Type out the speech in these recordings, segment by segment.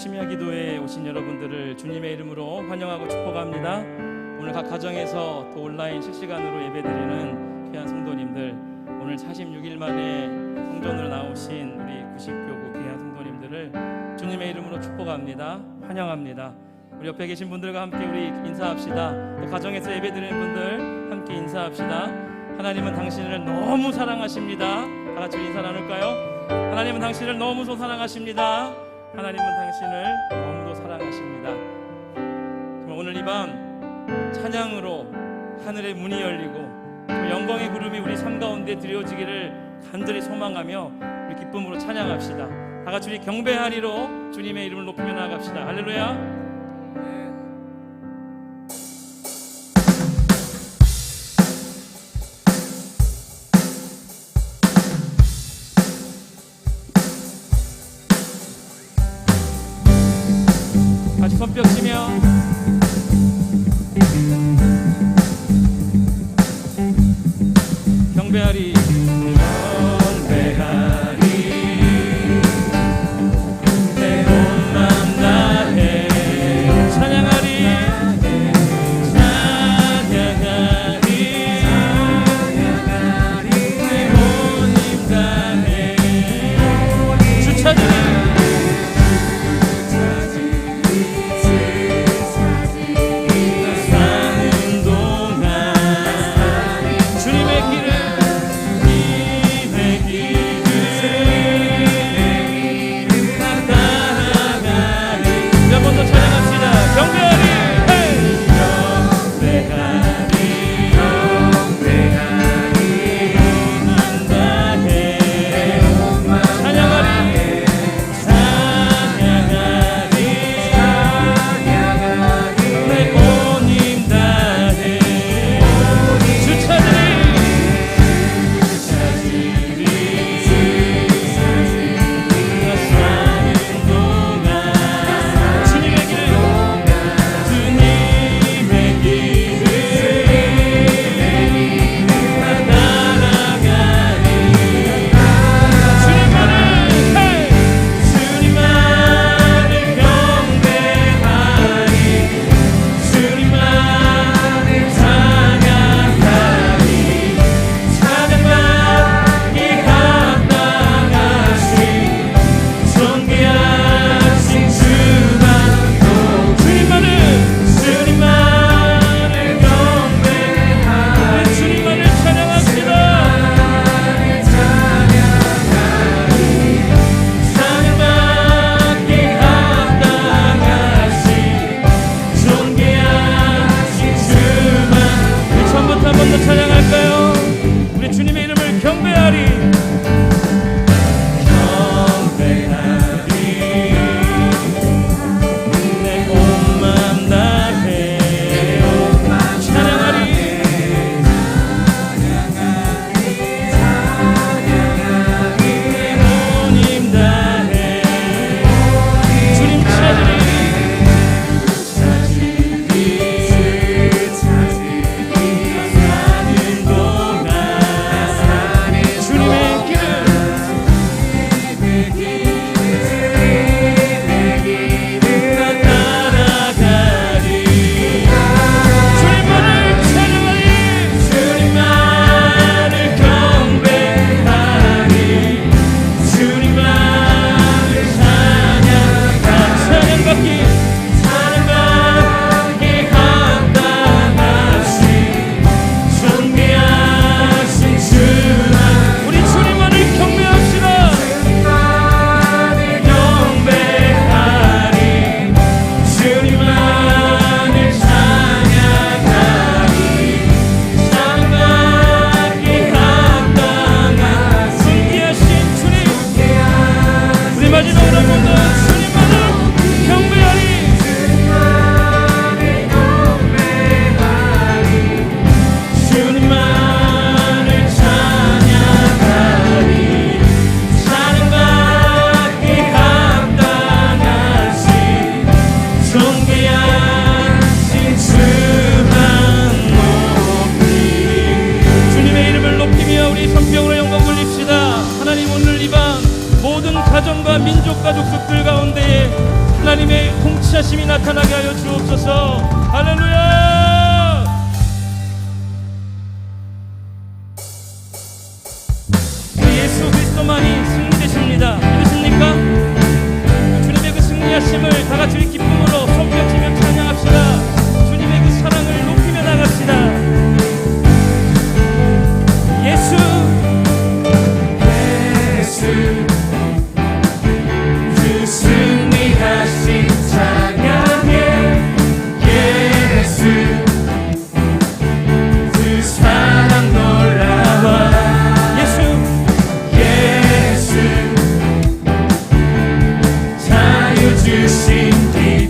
심야 기도에 오신 여러분들을 주님의 이름으로 환영하고 축복합니다. 오늘 각 가정에서 또 온라인 실시간으로 예배드리는 귀한 성도님들, 오늘 46일 만에 성전으로 나오신 우리 90교구 귀한 성도님들을 주님의 이름으로 축복합니다. 환영합니다. 우리 옆에 계신 분들과 함께 우리 인사합시다. 또 가정에서 예배드리는 분들 함께 인사합시다. 하나님은 당신을 너무 사랑하십니다. 다 같이 인사 나눌까요? 하나님은 당신을 너무도 사랑하십니다. 하나님은 당신을 너무도 사랑하십니다. 정말 오늘 이 밤 찬양으로 하늘의 문이 열리고 영광의 구름이 우리 삶 가운데 드려지기를 간절히 소망하며 우리 기쁨으로 찬양합시다. 다 같이 우리 경배하리로 주님의 이름을 높이며 나아갑시다. 할렐루야. 같이 손뼉 치며 경배하리 경배하리 내 온 맘 다해 찬양하리 내 온 힘 다해 주 찾으리 하나님의 통치하심이 나타나게 하여 주옵소서. 할렐루야. 그 예수 그리스도만이 승리되십니다. 믿으십니까? 주님의 그 승리하심을 다 같이 우리 기쁨으로 손뼉치며 찬양합시다. 주님의 그 사랑을 높이며 나갑시다. 예수 그 승리하신 찬양에 예수 그 사랑 놀라워 예수 자유 주신 길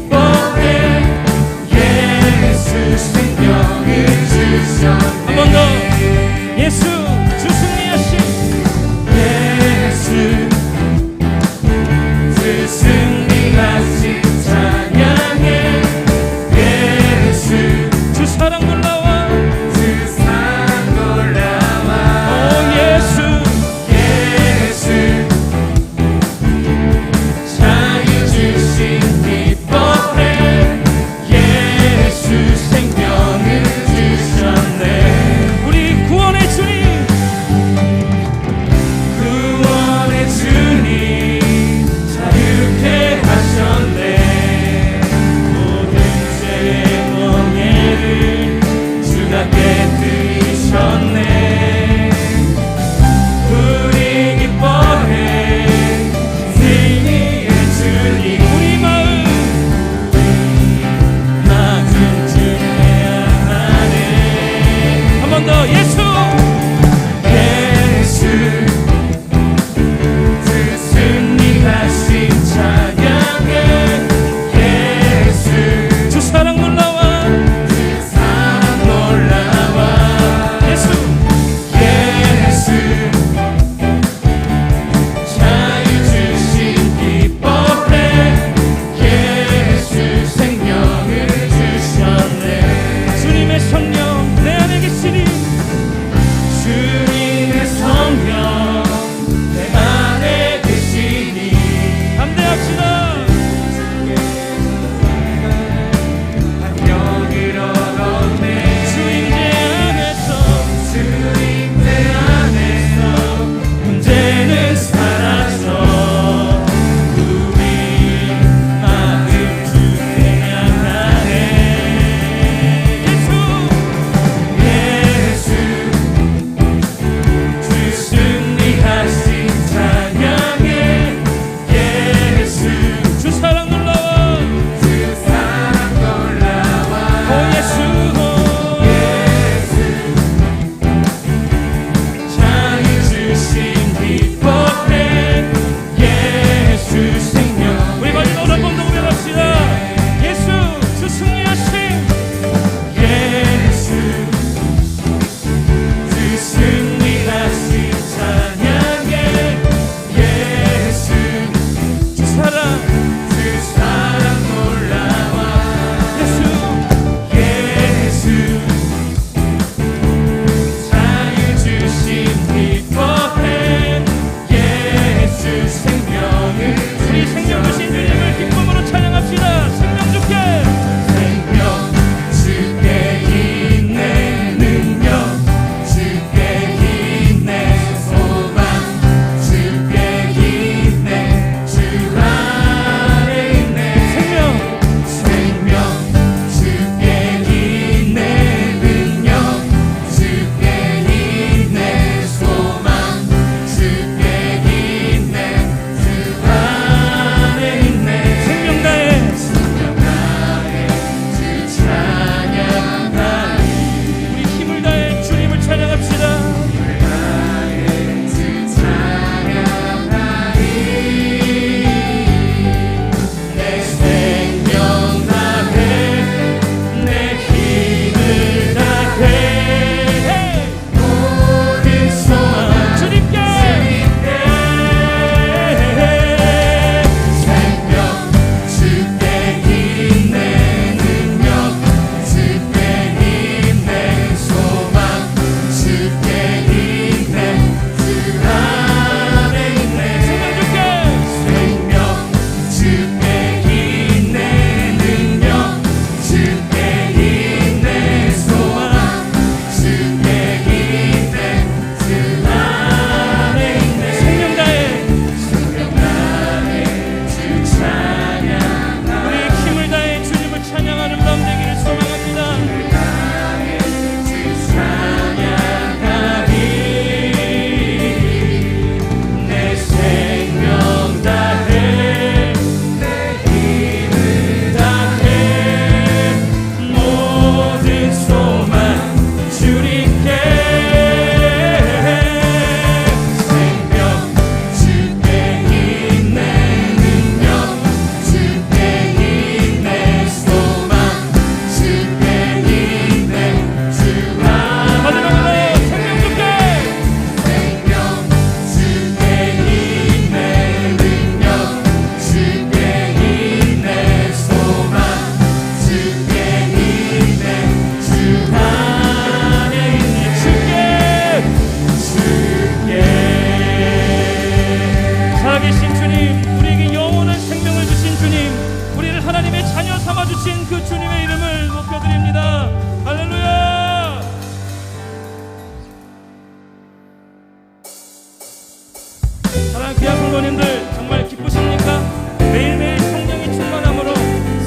성도님들 정말 기쁘십니까? 매일매일 성령의 충만함으로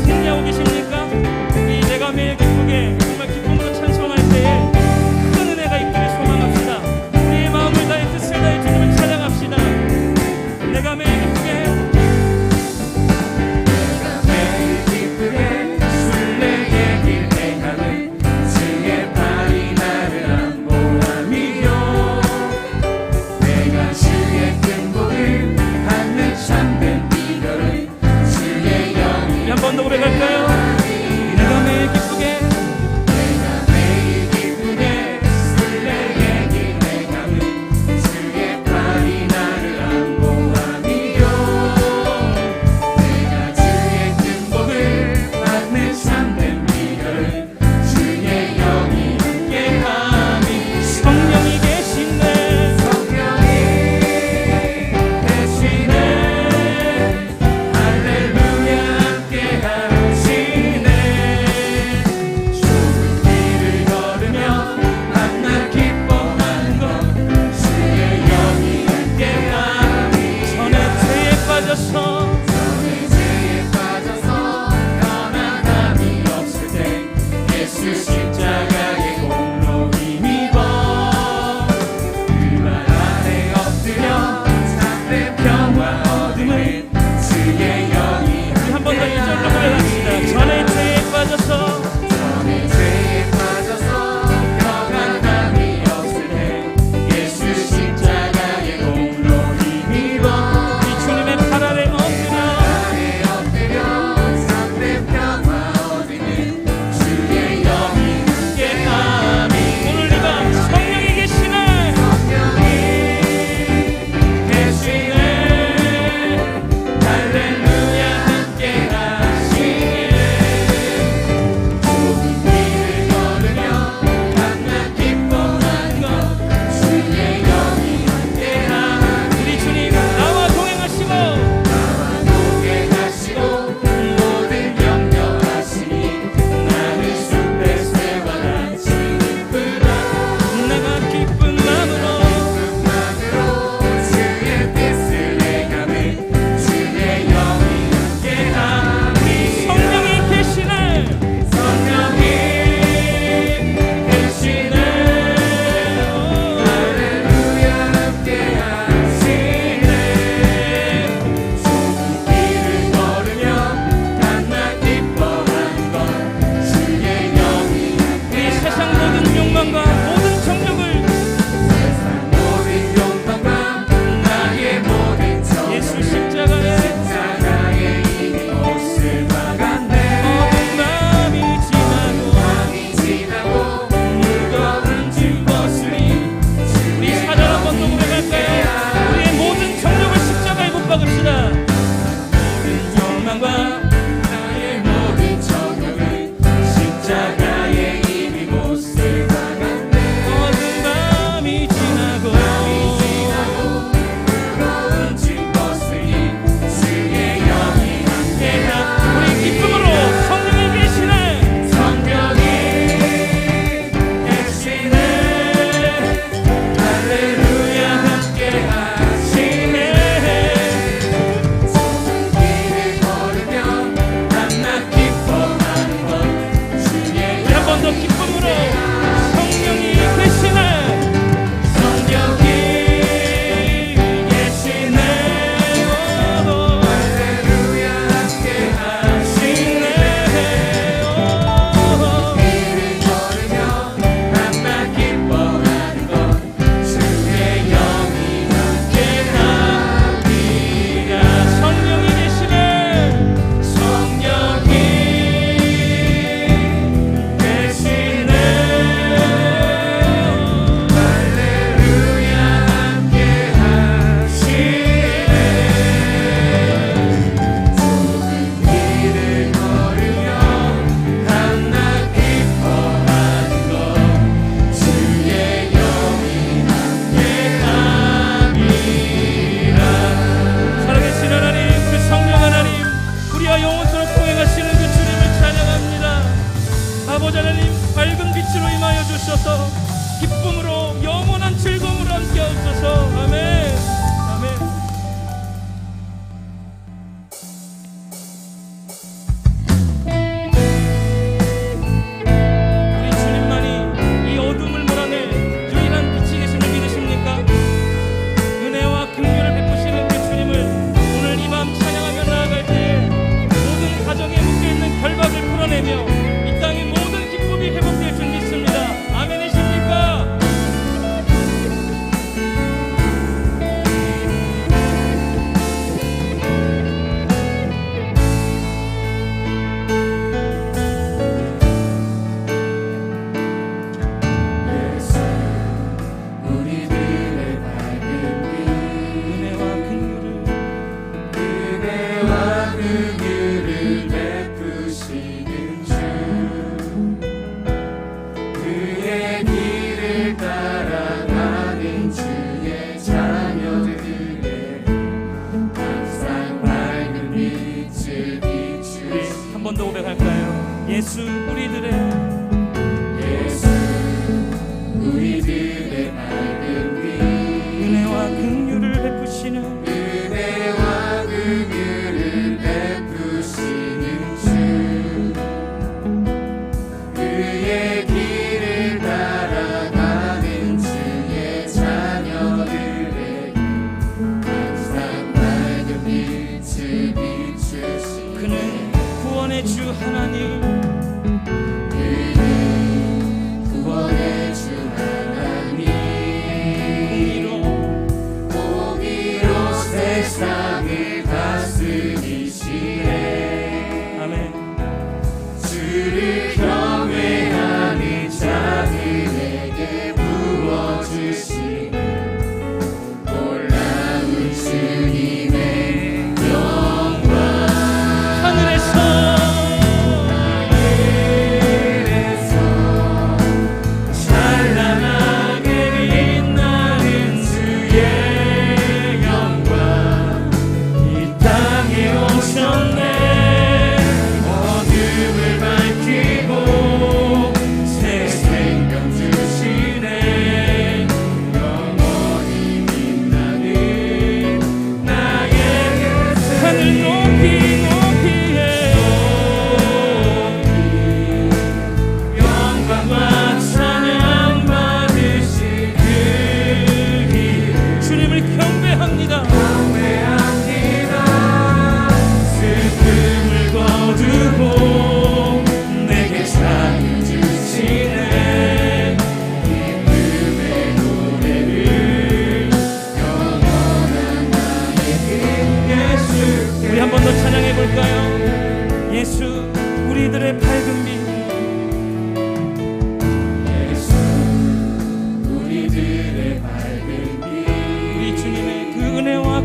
승리하고 계십니까? 우리 내가 매일 기쁘게 정말 기쁨으로 찬송할 때에 큰 은혜가 있기를 소망합시다. 우리의 마음을 다해 뜻을 다해 주님을 찬양합시다. 내가 매일 기쁘게 매일 기쁘게 순례의 길 행함은 주의 발이 나를 안보함이요 내가 주의 큰 복을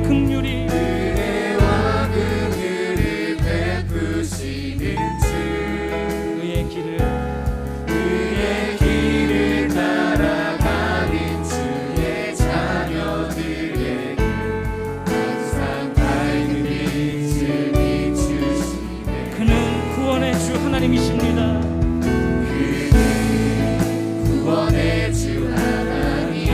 긍휼이 은혜와 긍휼을 베푸시는 주 그의 길을 따라가는 주의 자녀들에게 항상 밝은 빛을 비추시네. 그는 구원의 주 하나님이십니다. 구원의 주 하나님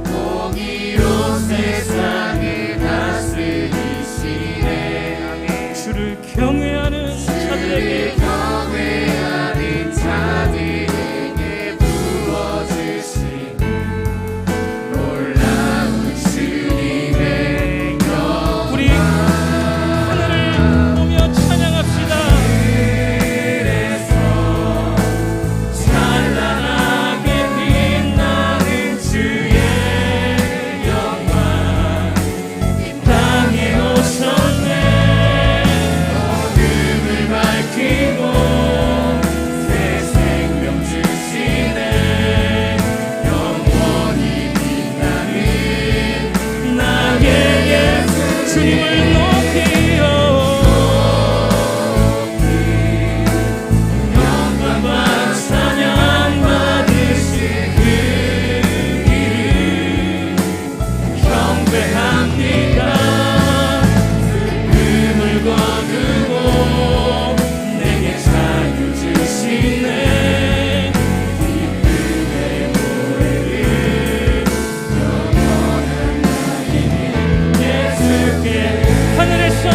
공의로 세상을 다스리시네. 주를 경외하는 자들에게 경외하는 자들에게 부어주신 놀라운 주님의 영광. 우리 하늘을 보며 찬양합시다. 찬란하게 빛나는 주의 영광 이 땅에 오셨네. 어둠을 밝히고 새 생명 주시네. 영원히 빛나는 나의 예수 주님을 높이요 영광과 찬양 받으실 그 길을 경배합니다. 슬픔을 거두고 내게 자유 주시네. 기쁨의 노래를 영원한 나에게 예수께 하늘에서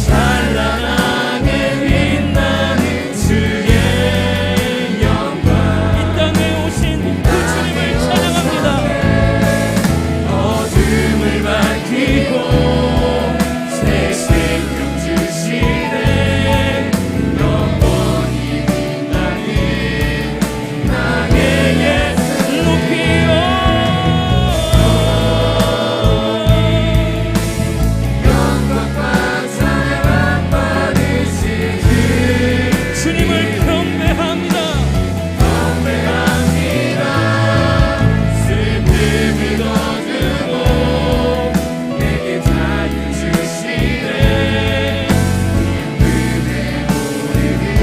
찬란하게 빛나는 주의 영광 이 땅에 오신 그 주님을 찬양합니다. 어둠을 밝히고 새 생명 주시네. 영원히 빛나는 나의 예수 높이요 영광과 찬양 받으실 그 주님을 경배합니다. 경배합니다. 슬픔을 거두고 내게 자유 주시네. 기쁨의 노래를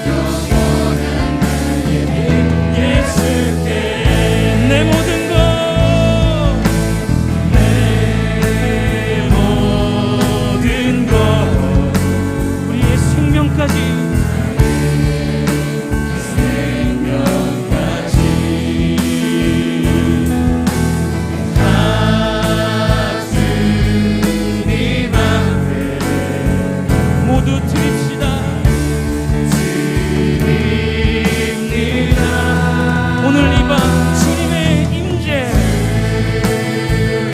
영원한 나의 빛 예수께 내 모든 것 내 모든 것 우리의 생명까지 생명까지 다 주님 앞에 모두 드립시다. 드립니다. 오늘 이 밤 주님의 임재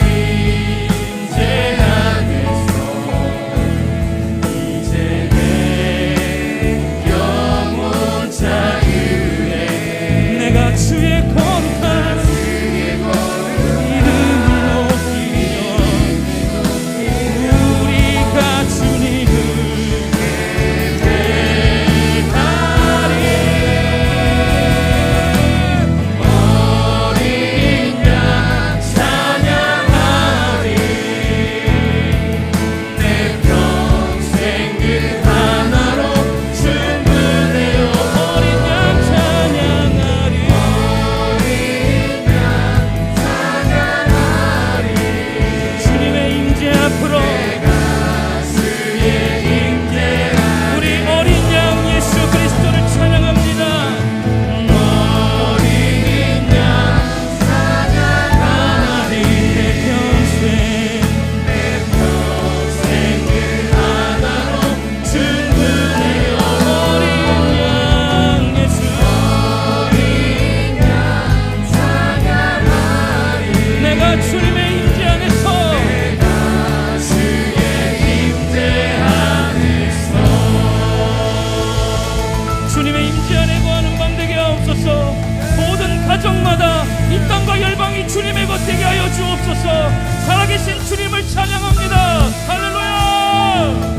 임재 안에서 이제 내 영혼 자유해. 내가 주의 거룩한 이름을 높이며 우리가 주님을 어린 양 찬양하리. 내 평생 그 하나로 충분해요. 어린 양 찬양하리. 어린 양 찬양하리. 주님의 임재 앞으로 주의 임재 우리 어린 양 예수 그리스도를 찬양합니다. 어린 양 찬양하리. 내 평생 그 하나로 충분해요. 어린 양 예수 어린 양 찬양하리. 내가 주님의 임재 안에서 주의 임재 안에서 주님의 임재 안에 거하는 밤 되게 하옵소서. 모든 가정마다 이 땅과 열방이 주님의 것 되게 하여 주옵소서. 살아계신 주님을 찬양합니다. 할렐루야.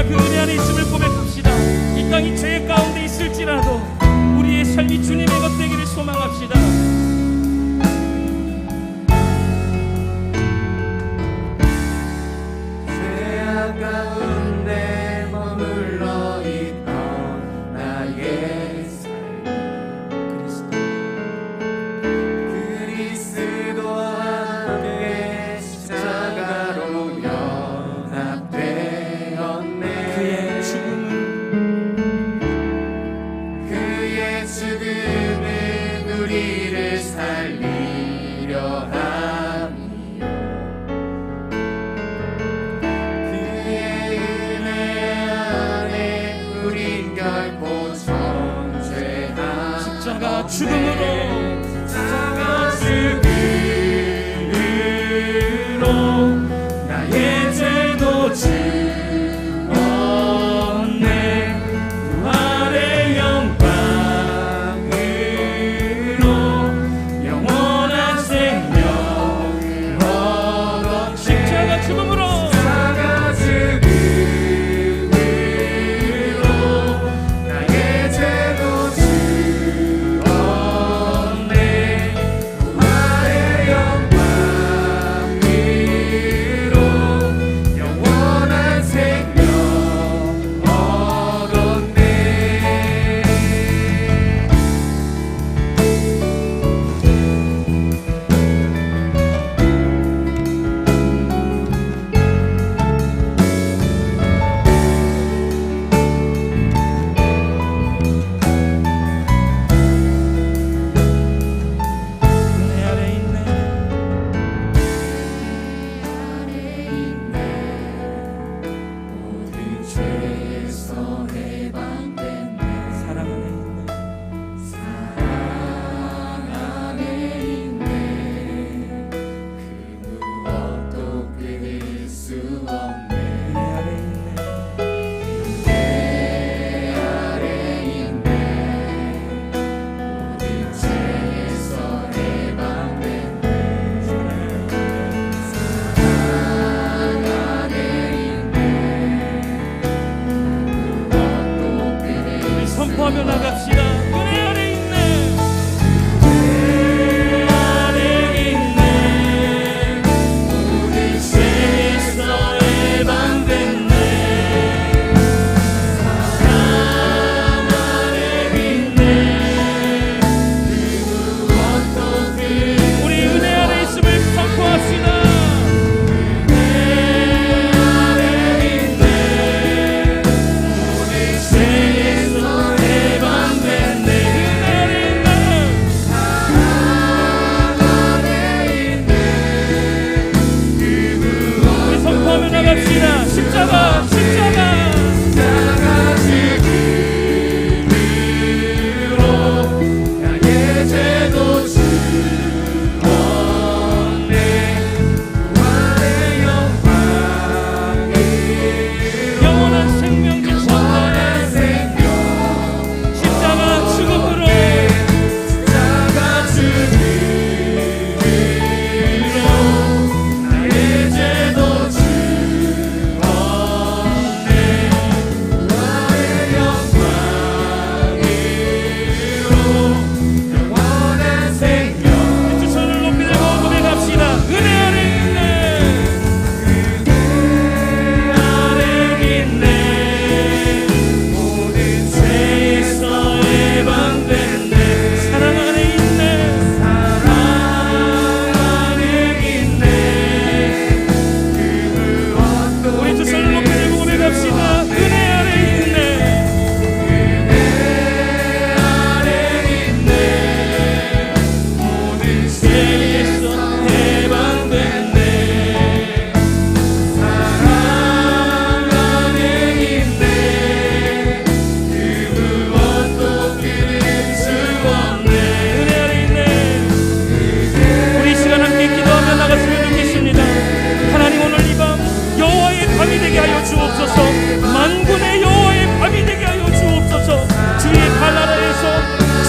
우리가 그 은혜 안에 있음을 고백합시다. 이 땅이 죄 가운데 있을지라도 우리의 삶이 주님의 것 되기를 소망합시다. 죄악 가운데 머물러 있던 나의 삶 그리스도와 함께 십자가로 연합되었네. 그의 죽음은 우리를 살리려 함이요 그의 은혜 안에 우린 결코 정죄함. 십자가 죽음으로 나의 죄도 주었네. 부활의 영광으로 영원한 생명을 얻었네. 십자가 죽음으로 나의 죄도 주었네. 부활의 영광으로 영원한 생명 얻었네. 은혜 아래 있네. 모든 죄에서 해방됐네. 사랑 안에 있네. 사랑 안에 있네. 그 무엇도 끊을 수 없네. 은혜 아래 있네. 내 아래 있네. 모든 죄에서 해방됐네. 사랑 안에 있네. 무엇도 끊을 우리 선포하며 나갑시다. 은혜 아래 있네. 내 안에 있네. 모든 죄에서 해방됐네. 사랑 안에 있네. 그 무엇도 우리 은혜 아래 있음을 선포합시다. 내 안에 있네. 모든 죄에서 해방됐네. 은혜 아래 있네. 사랑 안에 있네. 그 무엇도 우리 선포하며 나갑시다. 십자가 십자가 십자가 죽음으로 나의 죄도 주었네. 부활의 영광으로 영원한 생명 영원한 주셨네. 생명 십자가 죽음으로 십자가 죽음으로 나의 죄도 주었네. 부활의 영광으로 영원한 생명 두 손을 높이 들고 고백합시다. 은혜 아래 있네. 안에 있네. 모든 죄에서 해방됐네. 사랑 안에 있네. 사랑 안에 있네. 그 무엇도 우리 두 손을 높이 들고 고백합시다. 은혜 아래 있네. 은혜 안에 있네. 모든 죄에서 해방됐네. 사랑 안에 있네. 그 무엇도 끊을 수 없네. 은혜 아래 있네. 우리 이 시간 함께 기도하며 나갔으면 좋겠습니다. 하나님 오늘 이 밤 여호와의 밤이 되게 하여 주옵소서. 만군의 여호와의 밤이 되게 하여 주옵소서. 주의 발나라에서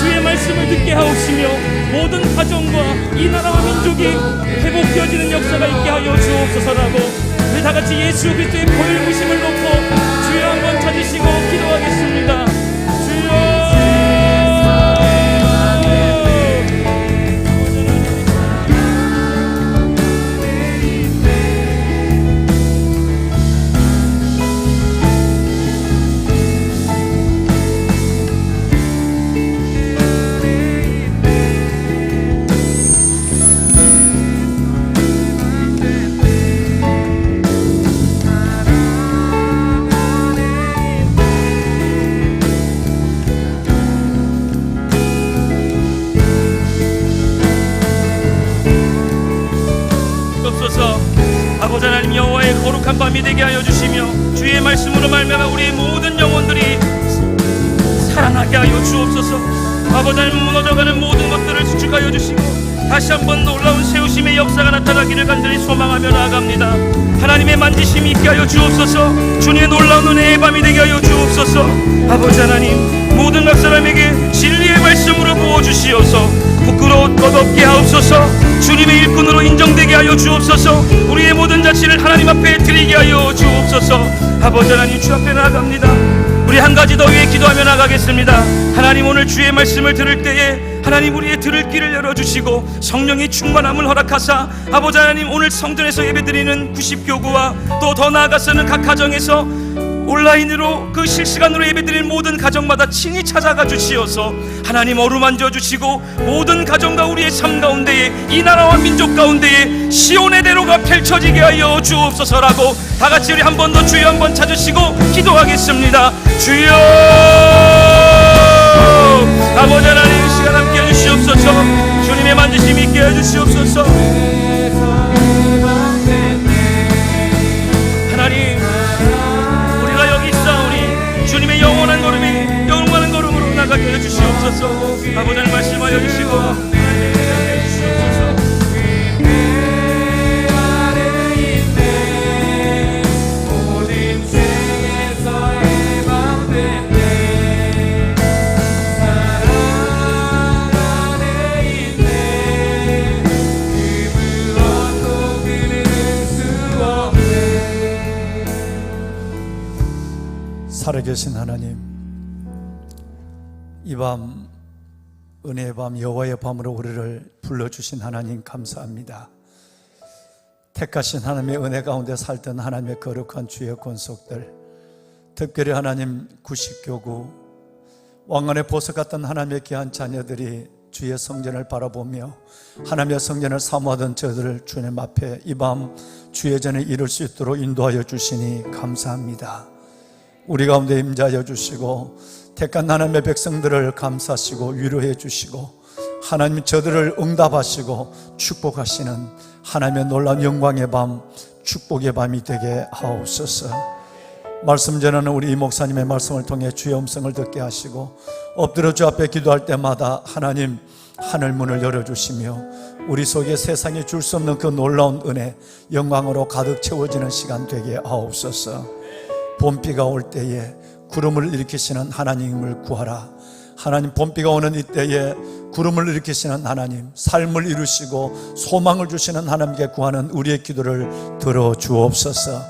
주의 말씀을 듣게 하옵시며 모든 가정과 이 나라와 민족이 회복되어지는 역사가 있게 하여 주옵소서라고 우리 다 같이 예수 그리스도의 보혈 부심을 놓고 주여 평안한 밤이 되게 하여 주시며 주의 말씀으로 말미암아 우리의 모든 영혼들이 살아나게 하여 주옵소서. 아버지 하나님, 무너져가는 모든 것들을 수축하여 주시고 다시 한번 놀라운 세우심의 역사가 나타나기를 간절히 소망하며 나아갑니다. 하나님의 만지심이 있게 하여 주옵소서. 주님의 놀라운 은혜의 밤이 되게 하여 주옵소서. 아버지 하나님, 모든 각 사람에게 진리의 말씀으로 부어주시어서 부끄러운 것 없게 하옵소서. 주님의 일꾼으로 인정되게 하여 주옵소서. 우리의 모든 자신을 하나님 앞에 드리게 하여 주옵소서. 아버지 하나님, 주 앞에 나아갑니다. 우리 한 가지 더 위해 기도하며 나가겠습니다. 하나님, 오늘 주의 말씀을 들을 때에 하나님 우리의 들을 길을 열어주시고 성령의 충만함을 허락하사 아버지 하나님, 오늘 성전에서 예배드리는 90교구와 또 더 나아가서는 각 가정에서 온라인으로 그 실시간으로 예배드리는 모든 가정마다 친히 찾아가 주시어서 하나님 어루만져 주시고 모든 가정과 우리의 삶 가운데에 이 나라와 민족 가운데에 시온의 대로가 펼쳐지게 하여 주옵소서라고 다같이 우리 한 번 더 주여 한번 찾으시고 기도하겠습니다. 주여, 아버지 하나님, 이 시간 함께 해주시옵소서. 주님의 만지심이 있게 해주시옵소서. 하나님, 우리가 여기 있사오니 주님의 영원한 걸음이 영원한 걸음으로 나가게 해주시옵소서. 아버지 하나님, 말씀하여 주시고 살아계신 하나님, 이 밤 은혜의 밤, 여호와의 밤으로 우리를 불러주신 하나님 감사합니다. 택하신 하나님의 은혜 가운데 살던 하나님의 거룩한 주의 권속들, 특별히 하나님 90교구 왕관의 보석 같던 하나님의 귀한 자녀들이 주의 성전을 바라보며 하나님의 성전을 사모하던 저들을 주님 앞에 이 밤 주의 전에 이룰 수 있도록 인도하여 주시니 감사합니다. 우리 가운데 임재하여 주시고 택한 하나님의 백성들을 감싸시고 위로해 주시고 하나님 저들을 응답하시고 축복하시는 하나님의 놀라운 영광의 밤, 축복의 밤이 되게 하옵소서. 말씀 전하는 우리 이 목사님의 말씀을 통해 주의 음성을 듣게 하시고 엎드려 주 앞에 기도할 때마다 하나님 하늘문을 열어주시며 우리 속에 세상에 줄 수 없는 그 놀라운 은혜, 영광으로 가득 채워지는 시간 되게 하옵소서. 봄비가 올 때에 구름을 일으키시는 하나님을 구하라. 하나님, 봄비가 오는 이때에 구름을 일으키시는 하나님, 삶을 이루시고 소망을 주시는 하나님께 구하는 우리의 기도를 들어주옵소서.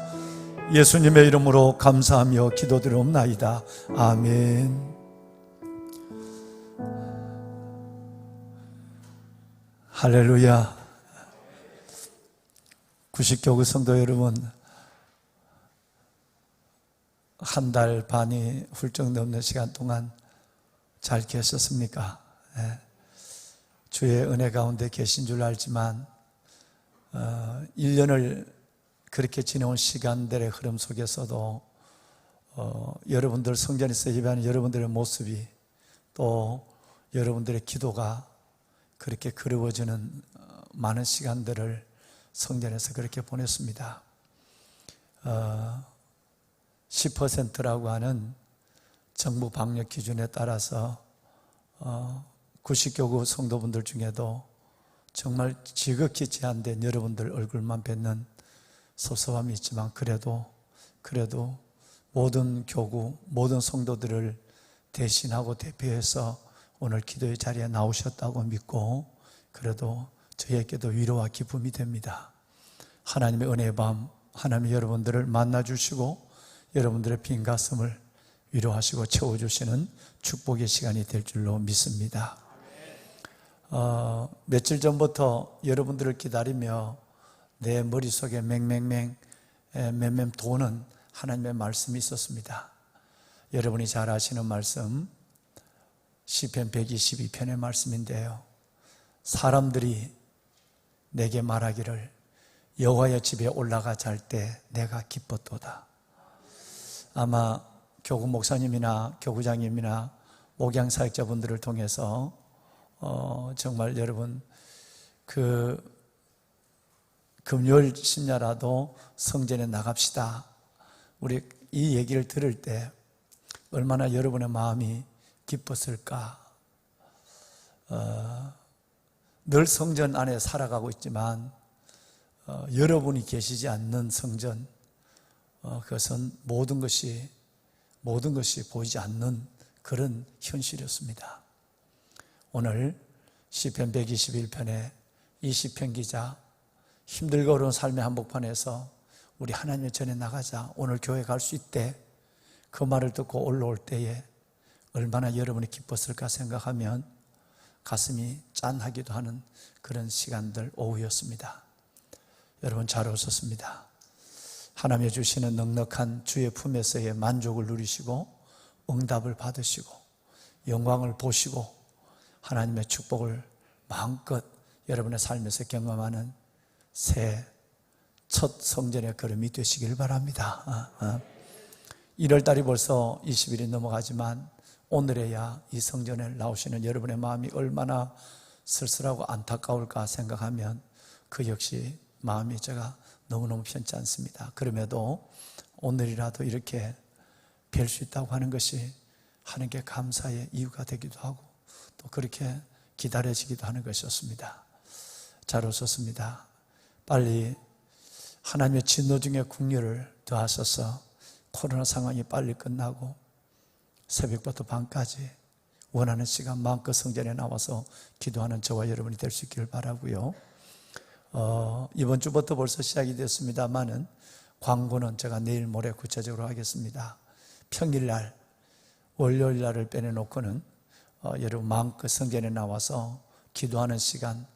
예수님의 이름으로 감사하며 기도드리옵나이다. 아멘. 할렐루야. 90교구 성도 여러분, 한 달 반이 훌쩍 넘는 시간 동안 잘 계셨습니까? 네. 주의 은혜 가운데 계신 줄 알지만 1년을 그렇게 지내온 시간들의 흐름 속에서도 여러분들 성전에서 예배하는 여러분들의 모습이 또 여러분들의 기도가 그렇게 그리워지는 많은 시간들을 성전에서 그렇게 보냈습니다. 10%라고 하는 정부 방역 기준에 따라서 90교구 성도분들 중에도 정말 지극히 제한된 여러분들 얼굴만 뵙는 섭섭함이 있지만 그래도 모든 교구, 모든 성도들을 대신하고 대표해서 오늘 기도의 자리에 나오셨다고 믿고 그래도 저희에게도 위로와 기쁨이 됩니다. 하나님의 은혜의 밤, 하나님이 여러분들을 만나주시고 여러분들의 빈 가슴을 위로하시고 채워주시는 축복의 시간이 될 줄로 믿습니다. 며칠 전부터 여러분들을 기다리며 내 머릿속에 맹맹맹 도는 하나님의 말씀이 있었습니다. 여러분이 잘 아시는 말씀, 시편 122편의 말씀인데요, 사람들이 내게 말하기를 여호와의 집에 올라가 잘 때 내가 기뻤도다. 아마 교구 목사님이나 교구장님이나 목양 사역자분들을 통해서 정말 여러분 그 금요일 심야라도 성전에 나갑시다. 우리 이 얘기를 들을 때 얼마나 여러분의 마음이 기뻤을까. 늘 성전 안에 살아가고 있지만 여러분이 계시지 않는 성전, 그것은 모든 것이 보이지 않는 그런 현실이었습니다. 오늘 시편 121편의 이 시편 기자, 힘들고 어려운 삶의 한복판에서 우리 하나님의 전에 나가자, 오늘 교회 갈 수 있대, 그 말을 듣고 올라올 때에 얼마나 여러분이 기뻤을까 생각하면 가슴이 짠하기도 하는 그런 시간들, 오후였습니다. 여러분 잘 오셨습니다. 하나님이 주시는 넉넉한 주의 품에서의 만족을 누리시고 응답을 받으시고 영광을 보시고 하나님의 축복을 마음껏 여러분의 삶에서 경험하는 새 첫 성전의 걸음이 되시길 바랍니다. 1월달이 벌써 20일이 넘어가지만 오늘에야 이 성전에 나오시는 여러분의 마음이 얼마나 쓸쓸하고 안타까울까 생각하면 그 역시 마음이 제가 너무너무 편치 않습니다. 그럼에도 오늘이라도 이렇게 뵐 수 있다고 하는 것이 하나님께 감사의 이유가 되기도 하고 또 그렇게 기다려지기도 하는 것이었습니다. 잘 오셨습니다. 빨리 하나님의 진노 중에 긍휼을 더하셔서 코로나 상황이 빨리 끝나고 새벽부터 밤까지 원하는 시간 마음껏 성전에 나와서 기도하는 저와 여러분이 될 수 있기를 바라고요. 이번 주부터 벌써 시작이 됐습니다만은 광고는 제가 내일 모레 구체적으로 하겠습니다. 평일날, 월요일날을 빼내놓고는 여러분 마음껏 성전에 나와서 기도하는 시간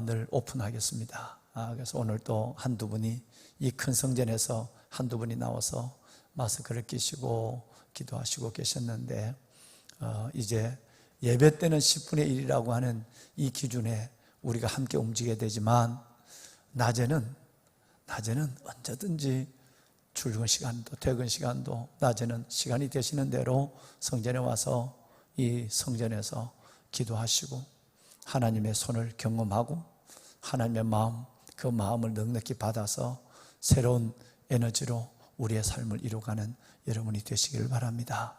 늘 오픈하겠습니다. 그래서 오늘 또 한두 분이 이 큰 성전에서 한두 분이 나와서 마스크를 끼시고 기도하시고 계셨는데 이제 예배 때는 10분의 1이라고 하는 이 기준에 우리가 함께 움직여야 되지만 낮에는 언제든지 출근 시간도 퇴근 시간도 낮에는 시간이 되시는 대로 성전에 와서 이 성전에서 기도하시고 하나님의 손을 경험하고 하나님의 마음, 그 마음을 넉넉히 받아서 새로운 에너지로 우리의 삶을 이루어가는 여러분이 되시길 바랍니다.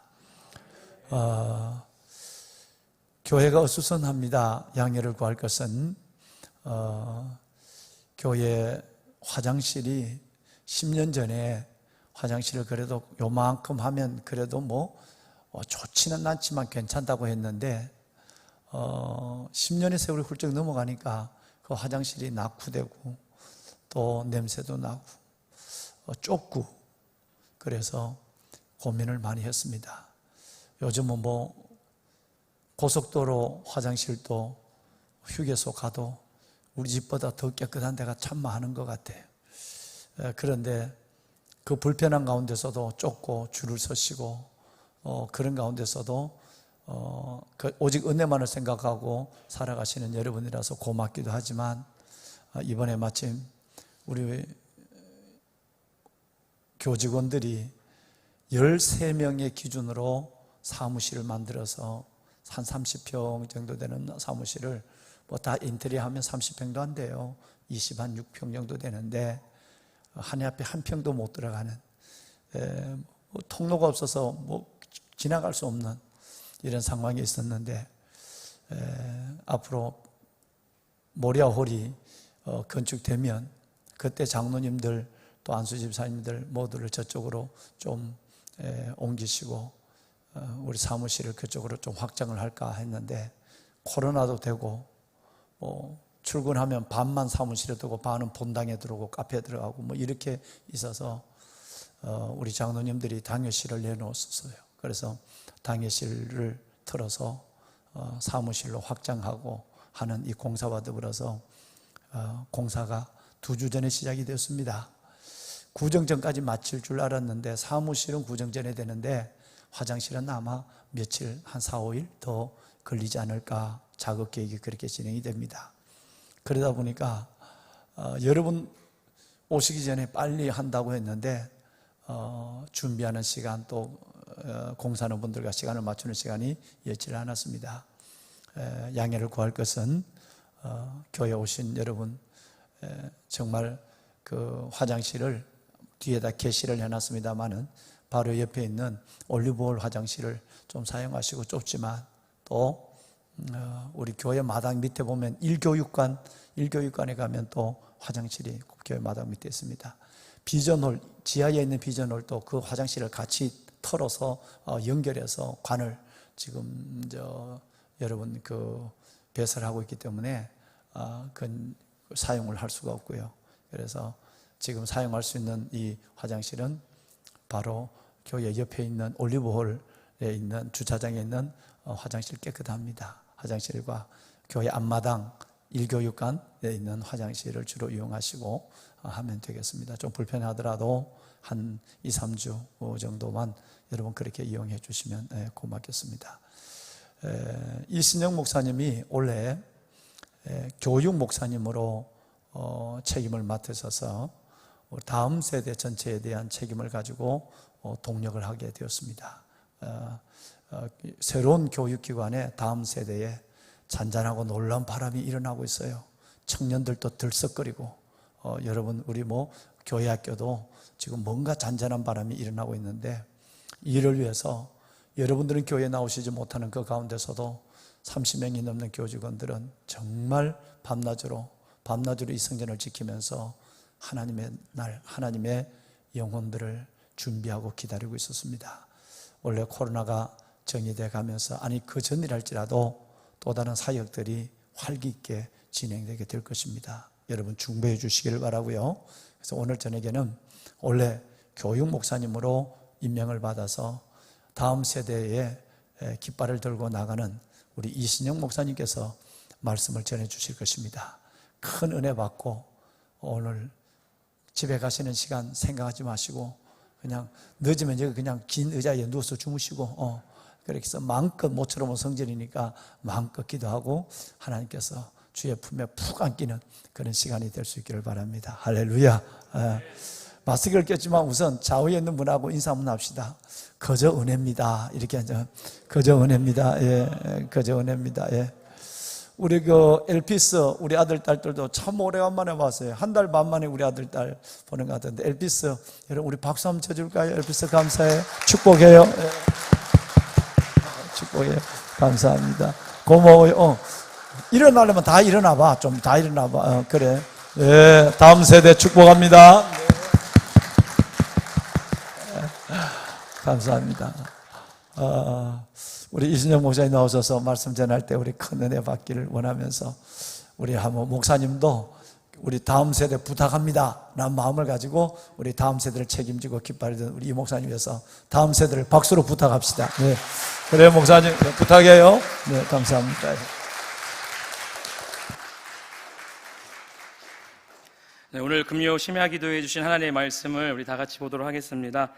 교회가 어수선합니다. 양해를 구할 것은 교회 화장실이 10년 전에 화장실을 그래도 요만큼 하면 그래도 좋지는 않지만 괜찮다고 했는데 10년의 세월이 훌쩍 넘어가니까 그 화장실이 낙후되고 또 냄새도 나고 좁고 그래서 고민을 많이 했습니다. 요즘은 고속도로 화장실도 휴게소 가도 우리 집보다 더 깨끗한 데가 참 많은 것 같아요. 그런데 그 불편한 가운데서도 좁고 줄을 서시고 그런 가운데서도 오직 은혜만을 생각하고 살아가시는 여러분이라서 고맙기도 하지만 이번에 마침 우리 교직원들이 13명의 기준으로 사무실을 만들어서 한 30평 정도 되는 사무실을 다 인테리어하면 30평도 안 돼요. 26평 정도 되는데 한 해 앞에 한 평도 못 들어가는 통로가 없어서 지나갈 수 없는 이런 상황이 있었는데 앞으로 모리아홀이 건축되면 그때 장로님들 또 안수집사님들 모두를 저쪽으로 좀 옮기시고 우리 사무실을 그쪽으로 좀 확장을 할까 했는데 코로나도 되고 출근하면 반만 사무실에 두고 반은 본당에 들어오고 카페에 들어가고 이렇게 있어서 우리 장로님들이 당회실을 내놓았어요. 그래서 당회실을 틀어서 사무실로 확장하고 하는 이 공사와 더불어서 공사가 2주 전에 시작이 되었습니다. 구정 전까지 마칠 줄 알았는데 사무실은 구정 전에 되는데 화장실은 아마 며칠 한 4, 5일 더 걸리지 않을까 작업 계획이 그렇게 진행이 됩니다. 그러다 보니까 여러분 오시기 전에 빨리 한다고 했는데 준비하는 시간 또 공사하는 분들과 시간을 맞추는 시간이 여치를 않았습니다. 양해를 구할 것은 교회에 오신 여러분 정말 그 화장실을 뒤에다 게시를 해놨습니다만은 바로 옆에 있는 올리브홀 화장실을 좀 사용하시고, 좁지만 또 우리 교회 마당 밑에 보면 일교육관에 가면 또 화장실이 교회 마당 밑에 있습니다. 비전홀, 지하에 있는 비전홀도 그 화장실을 같이 털어서 연결해서 관을 지금 여러분 배설하고 있기 때문에 그건 사용을 할 수가 없고요. 그래서 지금 사용할 수 있는 이 화장실은 바로 교회 옆에 있는 올리브홀에 있는 주차장에 있는 화장실 깨끗합니다. 화장실과 교회 앞마당 일교육관에 있는 화장실을 주로 이용하시고 하면 되겠습니다. 좀 불편하더라도 한 2, 3주 정도만 여러분 그렇게 이용해 주시면 고맙겠습니다. 이신영 목사님이 원래 교육 목사님으로 책임을 맡으셔서 다음 세대 전체에 대한 책임을 가지고 동력을 하게 되었습니다. 새로운 교육기관에 다음 세대에 잔잔하고 놀라운 바람이 일어나고 있어요. 청년들도 들썩거리고 여러분 우리 교회 학교도 지금 뭔가 잔잔한 바람이 일어나고 있는데, 이를 위해서 여러분들은 교회에 나오시지 못하는 그 가운데서도 30명이 넘는 교직원들은 정말 밤낮으로 이 성전을 지키면서 하나님의 날, 하나님의 영혼들을 준비하고 기다리고 있었습니다. 원래 코로나가 정의돼 가면서, 아니 그 전이랄지라도 또 다른 사역들이 활기 있게 진행되게 될 것입니다. 여러분 준비해 주시기를 바라고요. 그래서 오늘 저녁에는 원래 교육 목사님으로 임명을 받아서 다음 세대에 깃발을 들고 나가는 우리 이신영 목사님께서 말씀을 전해 주실 것입니다. 큰 은혜 받고 오늘 집에 가시는 시간 생각하지 마시고 그냥 늦으면 여기 그냥 긴 의자에 누워서 주무시고 그렇게 해서 마음껏, 모처럼 성전이니까 마음껏 기도하고 하나님께서 주의 품에 푹 안기는 그런 시간이 될 수 있기를 바랍니다. 할렐루야. 마스크를 꼈지만 우선 좌우에 있는 분하고 인사 한번 합시다. 거저 은혜입니다. 이렇게 하죠. 거저 은혜입니다. 예, 거저 은혜입니다. 예. 우리 엘피스 우리 아들 딸들도 참 오래간만에 봤어요. 한 달 반 만에 우리 아들 딸 보는 것 같은데, 엘피스 여러분 우리 박수 한번 쳐줄까요? 엘피스 감사해요. 축복해요. 예. 축복해요. 감사합니다. 고마워요. 일어나려면 다 일어나봐. 좀 다 일어나봐. 그래. 예, 다음 세대 축복합니다. 네. 감사합니다. 우리 이순영 목사님 나오셔서 말씀 전할 때 우리 큰 은혜 받기를 원하면서, 우리 한번 목사님도 우리 다음 세대 부탁합니다 라는 마음을 가지고 우리 다음 세대를 책임지고 깃발을 든 우리 이 목사님 위해서 다음 세대를 박수로 부탁합시다. 네. 그래요 목사님. 네, 부탁해요. 네, 감사합니다. 네, 오늘 금요 심야 기도해 주신 하나님의 말씀을 우리 다 같이 보도록 하겠습니다.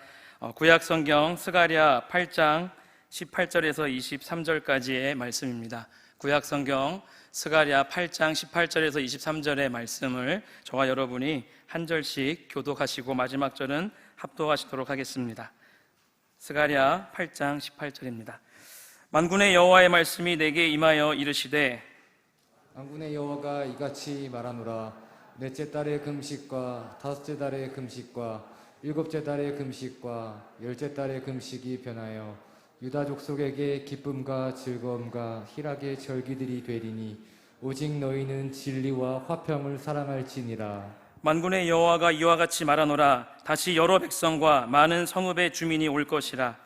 구약 성경 스가랴 8장 18절에서 23절까지의 말씀입니다. 구약 성경 스가랴 8장 18절에서 23절의 말씀을 저와 여러분이 한 절씩 교독하시고 마지막 절은 합독하시도록 하겠습니다. 스가랴 8장 18절입니다. 만군의 여호와의 말씀이 내게 임하여 이르시되, 만군의 여호와가 이같이 말하노라. 넷째 달의 금식과 다섯째 달의 금식과 일곱째 달의 금식과 열째 달의 금식이 변하여 유다 족속에게 기쁨과 즐거움과 희락의 절기들이 되리니 오직 너희는 진리와 화평을 사랑할지니라. 만군의 여호와가 이와 같이 말하노라. 다시 여러 백성과 많은 성읍의 주민이 올 것이라.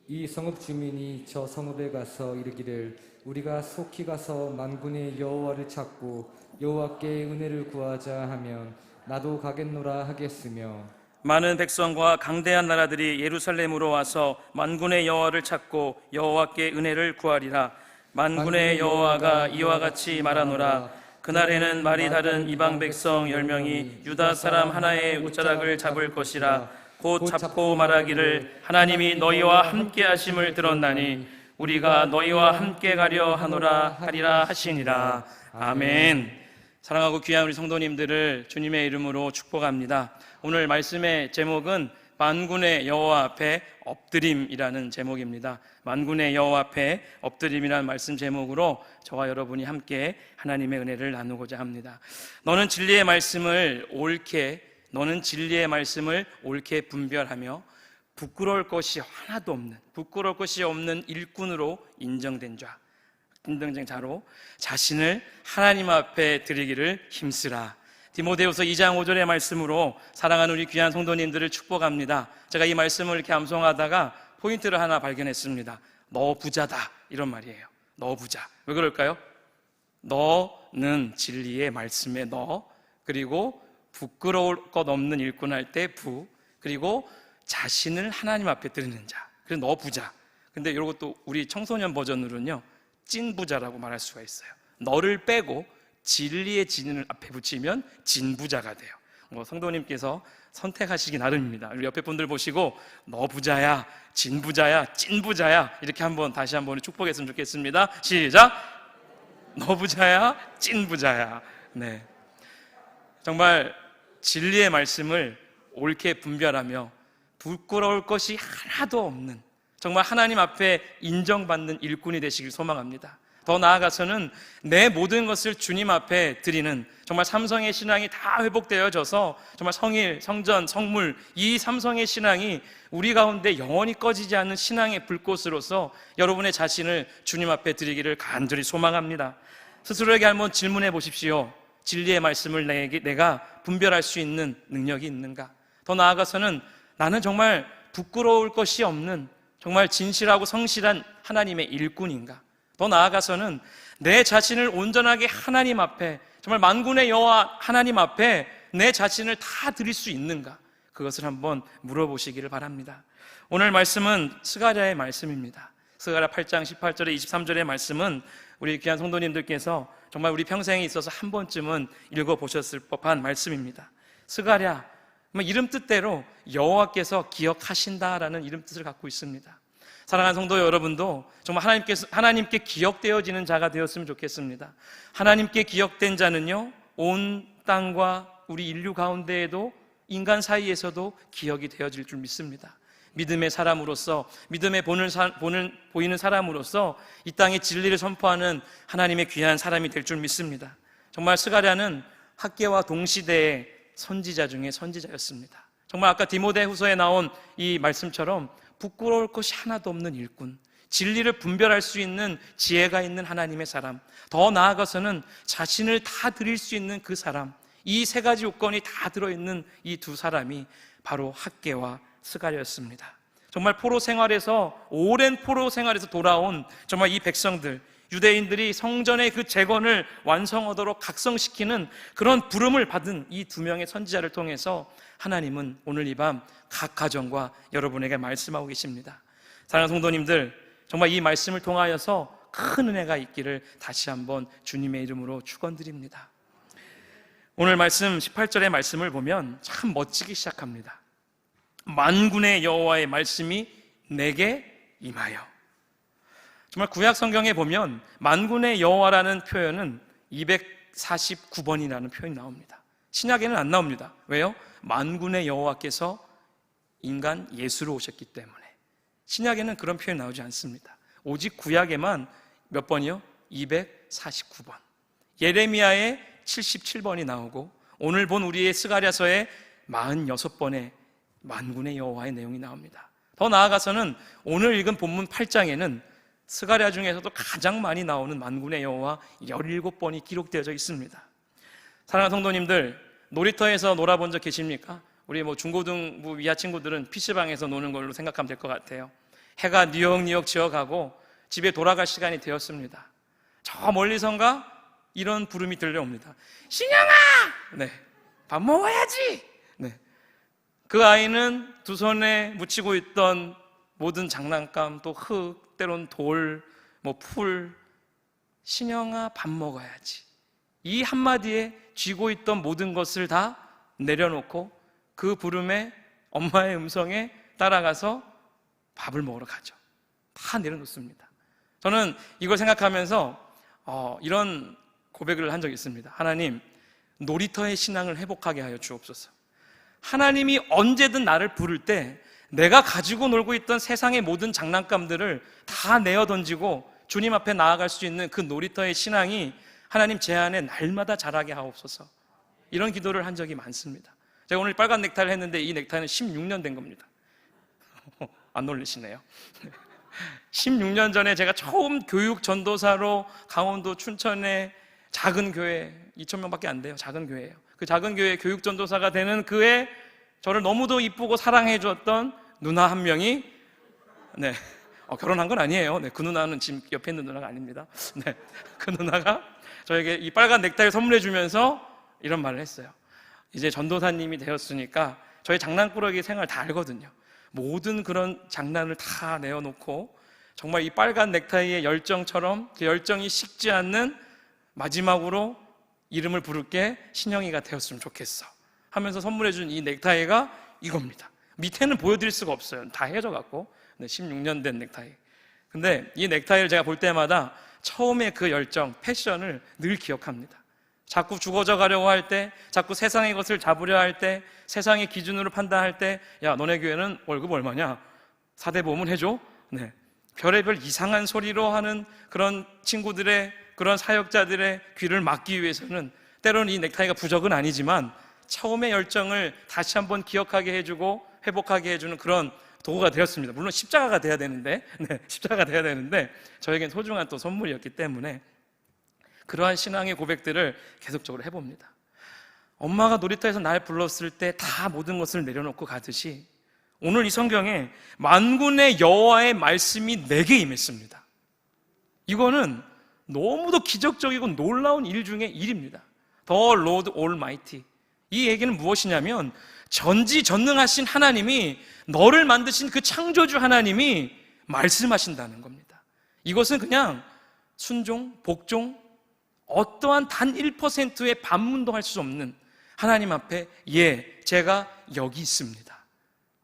이 성읍 주민이 저 성읍에 가서 이르기를 우리가 속히 가서 만군의 여호와를 찾고 여호와께 은혜를 구하자 하면 나도 가겠노라 하겠으며, 많은 백성과 강대한 나라들이 예루살렘으로 와서 만군의 여호와를 찾고 여호와께 은혜를 구하리라. 만군의 여호와가 이와 같이 말하노라. 그날에는 말이 다른 이방 백성 10명이 유다 사람 하나의 옷자락을 잡을 것이라. 곧 잡고 말하기를 하나님이 너희와 함께 하심을 들었나니 우리가 너희와 함께 가려 하노라 하리라 하시니라. 아멘. 사랑하고 귀한 우리 성도님들을 주님의 이름으로 축복합니다. 오늘 말씀의 제목은 만군의 여호와 앞에 엎드림이라는 제목입니다. 만군의 여호와 앞에 엎드림이라는 말씀 제목으로 저와 여러분이 함께 하나님의 은혜를 나누고자 합니다. 너는 진리의 말씀을 옳게 분별하며 부끄러울 것이 하나도 없는 일꾼으로 인정된 자로 자신을 하나님 앞에 드리기를 힘쓰라. 디모데후서 2장 5절의 말씀으로 사랑하는 우리 귀한 성도님들을 축복합니다. 제가 이 말씀을 이렇게 암송하다가 포인트를 하나 발견했습니다. 너 부자다, 이런 말이에요. 너 부자. 왜 그럴까요? 너는 진리의 말씀에 너, 그리고 부끄러울 것 없는 일꾼 할 때 부, 그리고 자신을 하나님 앞에 드리는 자. 그래서 너 부자. 근데 이런 것도 우리 청소년 버전으로는요, 찐 부자라고 말할 수가 있어요. 너를 빼고 진리의 진을 앞에 붙이면 진부자가 돼요. 성도님께서 선택하시기 나름입니다. 우리 옆에 분들 보시고 너 부자야, 진부자야, 찐부자야, 이렇게 다시 한번 축복했으면 좋겠습니다. 시작! 너 부자야, 찐부자야. 네. 정말 진리의 말씀을 옳게 분별하며 부끄러울 것이 하나도 없는, 정말 하나님 앞에 인정받는 일꾼이 되시길 소망합니다. 더 나아가서는 내 모든 것을 주님 앞에 드리는, 정말 삼성의 신앙이 다 회복되어져서 정말 성일, 성전, 성물, 이 삼성의 신앙이 우리 가운데 영원히 꺼지지 않는 신앙의 불꽃으로서 여러분의 자신을 주님 앞에 드리기를 간절히 소망합니다. 스스로에게 한번 질문해 보십시오. 진리의 말씀을 내가 분별할 수 있는 능력이 있는가? 더 나아가서는 나는 정말 부끄러울 것이 없는, 정말 진실하고 성실한 하나님의 일꾼인가? 더 나아가서는 내 자신을 온전하게 하나님 앞에, 정말 만군의 여호와 하나님 앞에 내 자신을 다 드릴 수 있는가? 그것을 한번 물어보시기를 바랍니다. 오늘 말씀은 스가랴의 말씀입니다. 스가랴 8장 18절에 23절의 말씀은 우리 귀한 성도님들께서 정말 우리 평생에 있어서 한 번쯤은 읽어보셨을 법한 말씀입니다. 스가랴, 이름 뜻대로 여호와께서 기억하신다라는 이름 뜻을 갖고 있습니다. 사랑하는 성도 여러분도 정말 하나님께 기억되어지는 자가 되었으면 좋겠습니다. 하나님께 기억된 자는요, 온 땅과 우리 인류 가운데에도, 인간 사이에서도 기억이 되어질 줄 믿습니다. 믿음의 사람으로서, 믿음의 보이는 사람으로서 이 땅의 진리를 선포하는 하나님의 귀한 사람이 될 줄 믿습니다. 정말 스가랴는 학개와 동시대의 선지자 중에 선지자였습니다. 정말 아까 디모데후서에 나온 이 말씀처럼 부끄러울 것이 하나도 없는 일꾼, 진리를 분별할 수 있는 지혜가 있는 하나님의 사람, 더 나아가서는 자신을 다 드릴 수 있는 그 사람, 이 세 가지 요건이 다 들어있는 이 두 사람이 바로 학개와 스가랴였습니다. 정말 오랜 포로 생활에서 돌아온 정말 이 백성들, 유대인들이 성전의 그 재건을 완성하도록 각성시키는 그런 부름을 받은 이 두 명의 선지자를 통해서 하나님은 오늘 이 밤 각 가정과 여러분에게 말씀하고 계십니다. 사랑하는 성도님들, 정말 이 말씀을 통하여서 큰 은혜가 있기를 다시 한번 주님의 이름으로 축원드립니다. 오늘 말씀 18절의 말씀을 보면 참 멋지게 시작합니다. 만군의 여호와의 말씀이 내게 임하여. 정말 구약 성경에 보면 만군의 여호와라는 표현은 249번이라는 표현이 나옵니다. 신약에는 안 나옵니다. 왜요? 만군의 여호와께서 인간 예수로 오셨기 때문에. 신약에는 그런 표현이 나오지 않습니다. 오직 구약에만 몇 번이요? 249번. 예레미야에 77번이 나오고 오늘 본 우리의 스가랴서에 46번의 만군의 여호와의 내용이 나옵니다. 더 나아가서는 오늘 읽은 본문 8장에는 스가랴 중에서도 가장 많이 나오는 만군의 여호와 17번이 기록되어져 있습니다. 사랑하는 성도님들, 놀이터에서 놀아본 적 계십니까? 우리 중고등부 이하 친구들은 PC방에서 노는 걸로 생각하면 될 것 같아요. 해가 뉘역뉘역 지어가고 집에 돌아갈 시간이 되었습니다. 저 멀리선가 이런 부름이 들려옵니다. 신영아! 네, 밥 먹어야지! 네. 그 아이는 두 손에 묻히고 있던 모든 장난감, 또 흙, 때론 돌, 풀, 신영아 밥 먹어야지. 이 한마디에 쥐고 있던 모든 것을 다 내려놓고 그 부름에, 엄마의 음성에 따라가서 밥을 먹으러 가죠. 다 내려놓습니다. 저는 이걸 생각하면서 이런 고백을 한 적이 있습니다. 하나님, 놀이터의 신앙을 회복하게 하여 주옵소서. 하나님이 언제든 나를 부를 때 내가 가지고 놀고 있던 세상의 모든 장난감들을 다 내어 던지고 주님 앞에 나아갈 수 있는 그 놀이터의 신앙이 하나님 제 안에 날마다 자라게 하옵소서. 이런 기도를 한 적이 많습니다. 제가 오늘 빨간 넥타이를 했는데 이 넥타이는 16년 된 겁니다. 안 놀리시네요. 16년 전에 제가 처음 교육 전도사로 강원도 춘천의 작은 교회, 2,000명밖에 안 돼요. 작은 교회예요. 그 작은 교회 교육 전도사가 되는 그해 저를 너무도 이쁘고 사랑해 줬던 누나 한 명이 결혼한 건 아니에요. 그 누나는 지금 옆에 있는 누나가 아닙니다. 그 누나가 저에게 이 빨간 넥타이를 선물해 주면서 이런 말을 했어요. 이제 전도사님이 되었으니까 저희 장난꾸러기 생활 다 알거든요. 모든 그런 장난을 다 내어놓고 정말 이 빨간 넥타이의 열정처럼 그 열정이 식지 않는 마지막으로 이름을 부를게 신영이가 되었으면 좋겠어 하면서 선물해 준 이 넥타이가 이겁니다. 밑에는 보여드릴 수가 없어요. 다 헤어져 갖고 16년 된 넥타이. 근데 이 넥타이를 제가 볼 때마다 처음에 그 열정, 패션을 늘 기억합니다. 자꾸 죽어져 가려고 할 때, 자꾸 세상의 것을 잡으려 할 때, 세상의 기준으로 판단할 때, 야, 너네 교회는 월급 얼마냐? 4대 보험은 해줘? 별의별 이상한 소리로 하는 그런 친구들의, 그런 사역자들의 귀를 막기 위해서는 때로는 이 넥타이가 부적은 아니지만 처음의 열정을 다시 한번 기억하게 해주고 회복하게 해주는 그런 도구가 되었습니다. 물론 십자가가 돼야 되는데, 십자가가 돼야 되는데 저에겐 소중한 또 선물이었기 때문에 그러한 신앙의 고백들을 계속적으로 해봅니다. 엄마가 놀이터에서 날 불렀을 때 다 모든 것을 내려놓고 가듯이 오늘 이 성경에 만군의 여호와의 말씀이 내게 임했습니다. 이거는 너무도 기적적이고 놀라운 일 중에 일입니다. The Lord Almighty. 이 얘기는 무엇이냐면 전지전능하신 하나님이, 너를 만드신 그 창조주 하나님이 말씀하신다는 겁니다. 이것은 그냥 순종, 복종, 어떠한 단 1%의 반문도 할 수 없는 하나님 앞에 제가 여기 있습니다.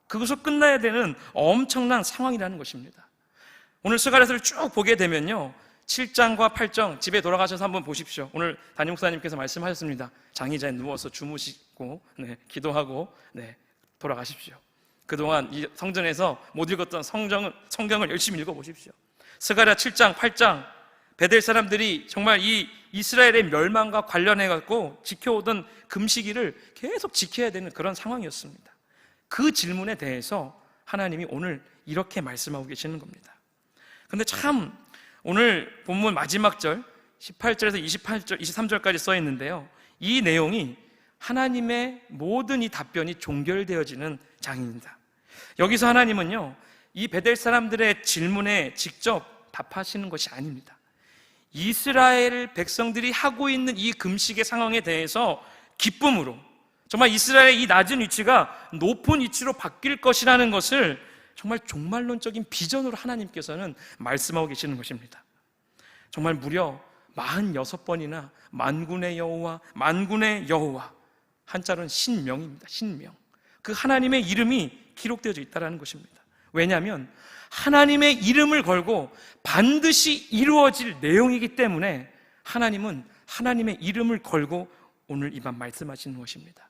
그것으로 끝나야 되는 엄청난 상황이라는 것입니다. 오늘 스가랴서를 쭉 보게 되면요, 7장과 8장 집에 돌아가셔서 한번 보십시오. 오늘 담임 목사님께서 말씀하셨습니다. 장의자에 누워서 주무시고 기도하고 돌아가십시오. 그동안 이 성전에서 못 읽었던 성경을 열심히 읽어보십시오. 스가랴 7장, 8장 베델 사람들이 정말 이 이스라엘의 멸망과 관련해갖고 지켜오던 금식일을 계속 지켜야 되는 그런 상황이었습니다. 그 질문에 대해서 하나님이 오늘 이렇게 말씀하고 계시는 겁니다. 근데 참 오늘 본문 마지막 절 18절에서 23절까지 써 있는데요, 이 내용이 하나님의 모든 이 답변이 종결되어지는 장입니다. 여기서 하나님은요, 이 베델 사람들의 질문에 직접 답하시는 것이 아닙니다. 이스라엘 백성들이 하고 있는 이 금식의 상황에 대해서 기쁨으로, 정말 이스라엘의 이 낮은 위치가 높은 위치로 바뀔 것이라는 것을 정말 종말론적인 비전으로 하나님께서는 말씀하고 계시는 것입니다. 정말 무려 46번이나 만군의 여호와, 만군의 여호와, 한자로는 신명입니다. 신명. 그 하나님의 이름이 기록되어져 있다는 것입니다. 왜냐하면 하나님의 이름을 걸고 반드시 이루어질 내용이기 때문에 하나님은 하나님의 이름을 걸고 오늘 이 밤 말씀하시는 것입니다.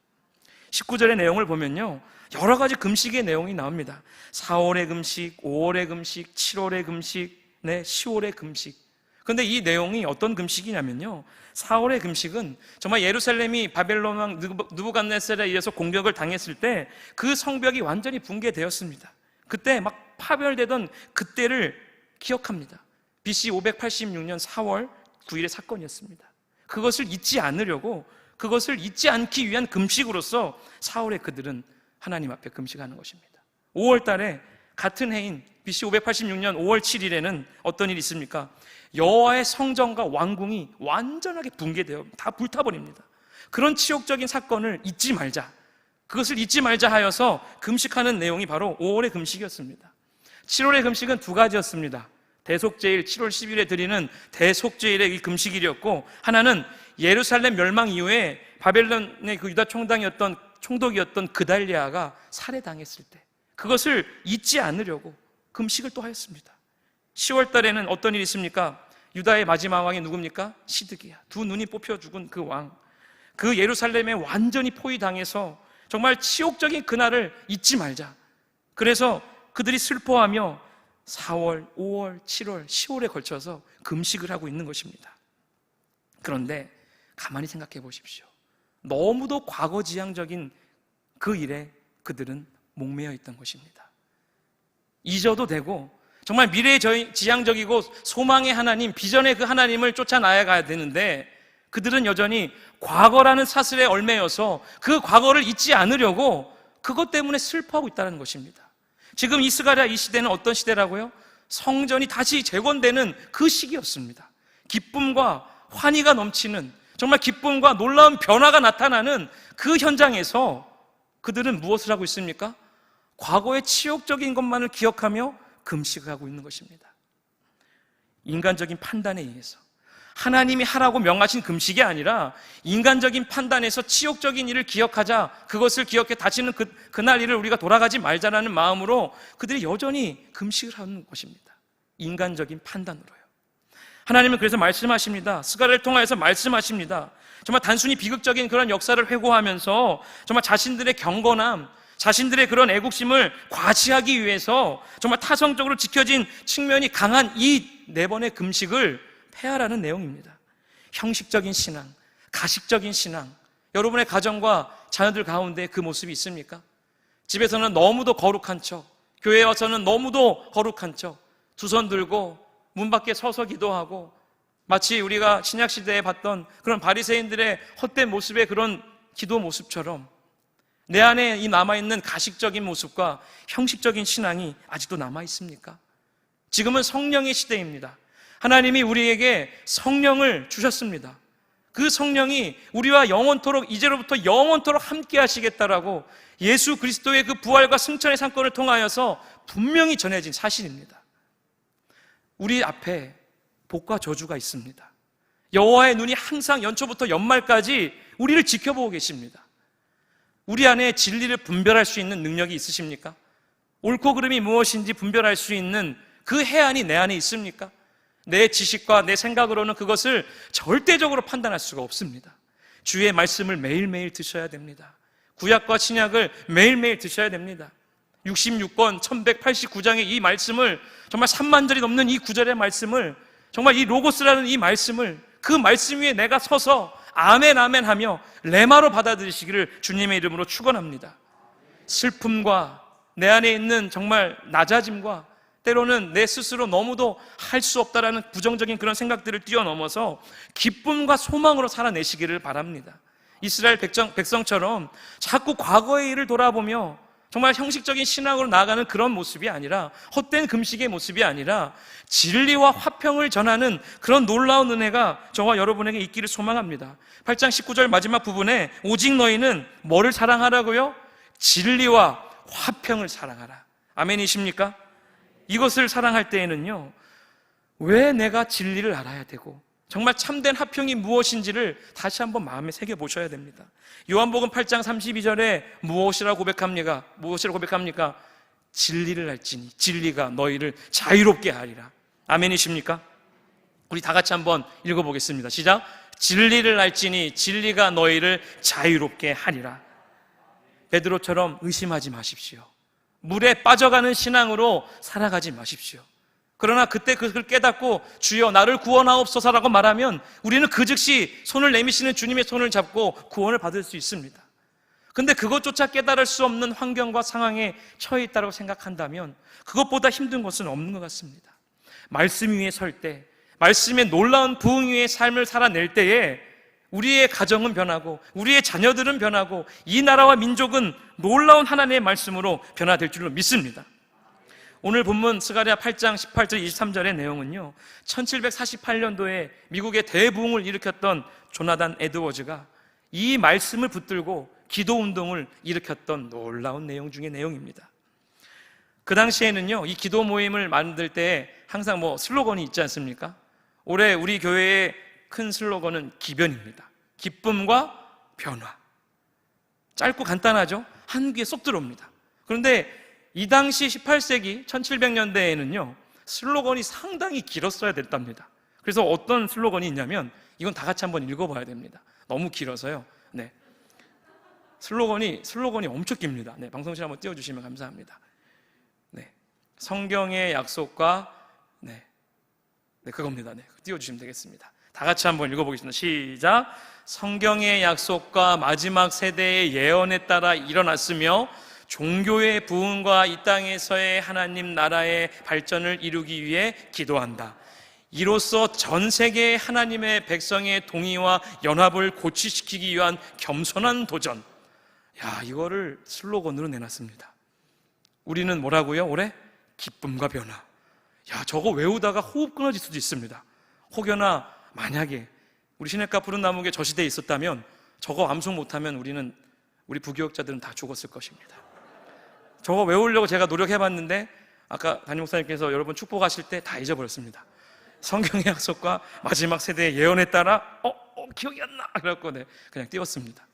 19절의 내용을 보면요, 여러 가지 금식의 내용이 나옵니다. 4월의 금식, 5월의 금식, 7월의 금식, 10월의 금식. 그런데 이 내용이 어떤 금식이냐면요, 4월의 금식은 정말 예루살렘이 바벨론 왕 느부갓네살에 의해서 공격을 당했을 때 그 성벽이 완전히 붕괴되었습니다. 그때 막 파멸되던 그때를 기억합니다. BC 586년 4월 9일의 사건이었습니다. 그것을 잊지 않으려고, 그것을 잊지 않기 위한 금식으로서 4월에 그들은 하나님 앞에 금식하는 것입니다. 5월 달에 같은 해인 BC 586년 5월 7일에는 어떤 일이 있습니까? 여호와의 성전과 왕궁이 완전하게 붕괴되어 다 불타버립니다. 그런 치욕적인 사건을 잊지 말자, 그것을 잊지 말자 하여서 금식하는 내용이 바로 5월의 금식이었습니다. 7월의 금식은 두 가지였습니다. 대속제일 7월 10일에 드리는 대속제일의 이 금식일이었고, 하나는 예루살렘 멸망 이후에 바벨론의 그 유다 총독이었던 그달리아가 살해당했을 때 그것을 잊지 않으려고 금식을 또 하였습니다. 10월 달에는 어떤 일이 있습니까? 유다의 마지막 왕이 누굽니까? 시드기야. 두 눈이 뽑혀 죽은 그 왕, 그 예루살렘에 완전히 포위당해서 정말 치욕적인 그날을 잊지 말자. 그래서 그들이 슬퍼하며 4월, 5월, 7월, 10월에 걸쳐서 금식을 하고 있는 것입니다. 그런데 가만히 생각해 보십시오. 너무도 과거지향적인 그 일에 그들은 목매어 있던 것입니다. 잊어도 되고 정말 미래지향적이고 소망의 하나님, 비전의 그 하나님을 쫓아 나아가야 되는데 그들은 여전히 과거라는 사슬에 얽매여서 그 과거를 잊지 않으려고 그것 때문에 슬퍼하고 있다는 것입니다. 지금 이 스가랴 이 시대는 어떤 시대라고요? 성전이 다시 재건되는 그 시기였습니다. 기쁨과 환희가 넘치는, 정말 기쁨과 놀라운 변화가 나타나는 그 현장에서 그들은 무엇을 하고 있습니까? 과거의 치욕적인 것만을 기억하며 금식을 하고 있는 것입니다. 인간적인 판단에 의해서 하나님이 하라고 명하신 금식이 아니라 인간적인 판단에서 치욕적인 일을 기억하자, 그것을 기억해 다시는 그날 일을 우리가 돌아가지 말자라는 마음으로 그들이 여전히 금식을 하는 것입니다. 인간적인 판단으로요. 하나님은 그래서 말씀하십니다. 스가랴를 통하여서 말씀하십니다. 정말 단순히 비극적인 그런 역사를 회고하면서 정말 자신들의 경건함, 자신들의 그런 애국심을 과시하기 위해서 정말 타성적으로 지켜진 측면이 강한 이 4번의 금식을 폐하라는 내용입니다. 형식적인 신앙, 가식적인 신앙, 여러분의 가정과 자녀들 가운데 그 모습이 있습니까? 집에서는 너무도 거룩한 척, 교회에 와서는 너무도 거룩한 척, 두 손 들고 문 밖에 서서 기도하고 마치 우리가 신약시대에 봤던 그런 바리새인들의 헛된 모습의 그런 기도 모습처럼 내 안에 이 남아있는 가식적인 모습과 형식적인 신앙이 아직도 남아있습니까? 지금은 성령의 시대입니다. 하나님이 우리에게 성령을 주셨습니다. 그 성령이 우리와 영원토록, 이제로부터 영원토록 함께 하시겠다라고 예수 그리스도의 그 부활과 승천의 사건을 통하여서 분명히 전해진 사실입니다. 우리 앞에 복과 저주가 있습니다. 여호와의 눈이 항상 연초부터 연말까지 우리를 지켜보고 계십니다. 우리 안에 진리를 분별할 수 있는 능력이 있으십니까? 옳고 그름이 무엇인지 분별할 수 있는 그 해안이 내 안에 있습니까? 내 지식과 내 생각으로는 그것을 절대적으로 판단할 수가 없습니다. 주의 말씀을 매일매일 드셔야 됩니다. 구약과 신약을 매일매일 드셔야 됩니다. 66권 1189장의 이 말씀을, 정말 3만 절이 넘는 이 구절의 말씀을, 정말 이 로고스라는 이 말씀을, 그 말씀 위에 내가 서서 아멘 아멘 하며 레마로 받아들이시기를 주님의 이름으로 축원합니다. 슬픔과 내 안에 있는 정말 낮아짐과 때로는 내 스스로 너무도 할 수 없다라는 부정적인 그런 생각들을 뛰어넘어서 기쁨과 소망으로 살아내시기를 바랍니다. 이스라엘 백성처럼 자꾸 과거의 일을 돌아보며 정말 형식적인 신앙으로 나아가는 그런 모습이 아니라, 헛된 금식의 모습이 아니라 진리와 화평을 전하는 그런 놀라운 은혜가 저와 여러분에게 있기를 소망합니다. 8장 19절 마지막 부분에 오직 너희는 뭐를 사랑하라고요? 진리와 화평을 사랑하라. 아멘이십니까? 이것을 사랑할 때에는요, 왜 내가 진리를 알아야 되고 정말 참된 화평이 무엇인지를 다시 한번 마음에 새겨보셔야 됩니다. 요한복음 8장 32절에 무엇이라고 고백합니까? 진리를 알지니 진리가 너희를 자유롭게 하리라. 아멘이십니까? 우리 다 같이 한번 읽어보겠습니다. 시작. 진리를 알지니 진리가 너희를 자유롭게 하리라. 베드로처럼 의심하지 마십시오. 물에 빠져가는 신앙으로 살아가지 마십시오. 그러나 그때 그걸 깨닫고 주여 나를 구원하옵소서라고 말하면 우리는 그 즉시 손을 내미시는 주님의 손을 잡고 구원을 받을 수 있습니다. 근데 그것조차 깨달을 수 없는 환경과 상황에 처해 있다고 생각한다면 그것보다 힘든 것은 없는 것 같습니다. 말씀 위에 설 때, 말씀의 놀라운 부흥 위의 삶을 살아낼 때에 우리의 가정은 변하고 우리의 자녀들은 변하고 이 나라와 민족은 놀라운 하나님의 말씀으로 변화될 줄로 믿습니다. 오늘 본문 스가랴 8장 18절 23절의 내용은요, 1748년도에 미국의 대부흥을 일으켰던 조나단 에드워즈가 이 말씀을 붙들고 기도운동을 일으켰던 놀라운 내용 중의 내용입니다. 그 당시에는요, 이 기도 모임을 만들 때 항상 슬로건이 있지 않습니까? 올해 우리 교회의 큰 슬로건은 기변입니다. 기쁨과 변화. 짧고 간단하죠? 한 귀에 쏙 들어옵니다. 그런데 이 당시 18세기 1700년대에는요 슬로건이 상당히 길었어야 됐답니다. 그래서 어떤 슬로건이 있냐면, 이건 다 같이 한번 읽어봐야 됩니다. 너무 길어서요. 네. 슬로건이 엄청 깁니다. 네, 방송실 한번 띄워주시면 감사합니다. 네, 성경의 약속과 네, 그겁니다. 네, 띄워주시면 되겠습니다. 다 같이 한번 읽어보겠습니다. 시작. 성경의 약속과 마지막 세대의 예언에 따라 일어났으며 종교의 부흥과 이 땅에서의 하나님 나라의 발전을 이루기 위해 기도한다. 이로써 전 세계의 하나님의 백성의 동의와 연합을 고취시키기 위한 겸손한 도전. 야, 이거를 슬로건으로 내놨습니다. 우리는 뭐라고요? 올해? 기쁨과 변화. 야, 저거 외우다가 호흡 끊어질 수도 있습니다. 혹여나 만약에 우리 시냇가 푸른 나무에 저 시대에 있었다면 저거 암송 못하면 우리 부교육자들은 다 죽었을 것입니다. 저거 외우려고 제가 노력해봤는데 아까 담임 목사님께서 여러분 축복하실 때 다 잊어버렸습니다. 성경의 약속과 마지막 세대의 예언에 따라 기억이 안 나! 그래갖고 그냥 띄웠습니다.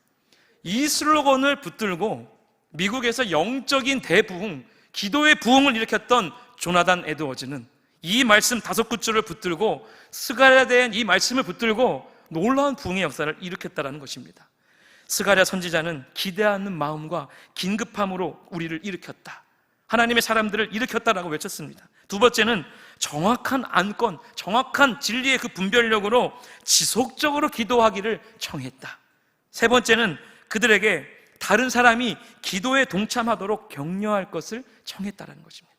이 슬로건을 붙들고 미국에서 영적인 대부흥, 기도의 부흥을 일으켰던 조나단 에드워즈는 이 말씀 5구절을 붙들고 스가랴에 대한 이 말씀을 붙들고 놀라운 부흥의 역사를 일으켰다는 것입니다. 스가랴 선지자는 기대하는 마음과 긴급함으로 우리를 일으켰다. 하나님의 사람들을 일으켰다라고 외쳤습니다. 두 번째는 정확한 안건, 정확한 진리의 그 분별력으로 지속적으로 기도하기를 청했다. 세 번째는 그들에게 다른 사람이 기도에 동참하도록 격려할 것을 청했다는 것입니다.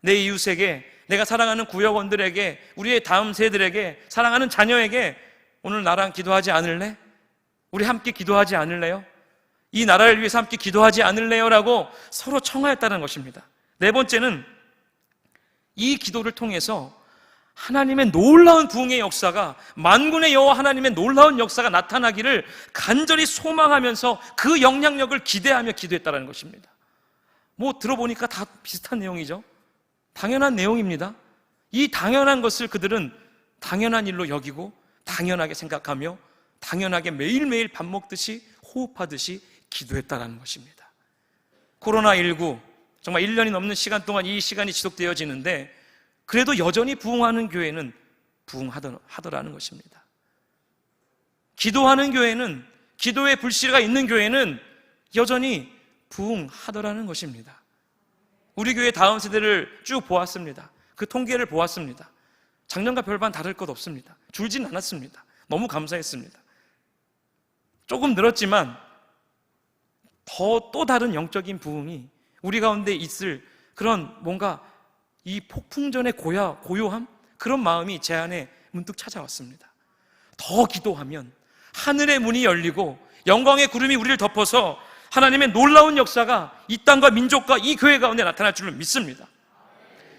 내 이웃에게, 내가 사랑하는 구역원들에게, 우리의 다음 세대들에게, 사랑하는 자녀에게 오늘 나랑 기도하지 않을래? 우리 함께 기도하지 않을래요? 이 나라를 위해서 함께 기도하지 않을래요? 라고 서로 청하였다는 것입니다. 네 번째는 이 기도를 통해서 하나님의 놀라운 부흥의 역사가, 만군의 여호와 하나님의 놀라운 역사가 나타나기를 간절히 소망하면서 그 영향력을 기대하며 기도했다는 것입니다. 들어보니까 다 비슷한 내용이죠. 당연한 내용입니다. 이 당연한 것을 그들은 당연한 일로 여기고 당연하게 생각하며 당연하게 매일매일 밥 먹듯이 호흡하듯이 기도했다는 것입니다. 코로나19 정말 1년이 넘는 시간 동안 이 시간이 지속되어지는데 그래도 여전히 부흥하는 교회는 부흥하더라는 것입니다. 기도하는 교회는, 기도의 불씨가 있는 교회는 여전히 부흥하더라는 것입니다. 우리 교회 다음 세대를 쭉 보았습니다. 그 통계를 보았습니다. 작년과 별반 다를 것 없습니다. 줄진 않았습니다. 너무 감사했습니다. 조금 늘었지만 또 다른 영적인 부흥이 우리 가운데 있을 그런 뭔가 이 폭풍전의 고요함? 그런 마음이 제 안에 문득 찾아왔습니다. 더 기도하면 하늘의 문이 열리고 영광의 구름이 우리를 덮어서 하나님의 놀라운 역사가 이 땅과 민족과 이 교회 가운데 나타날 줄을 믿습니다.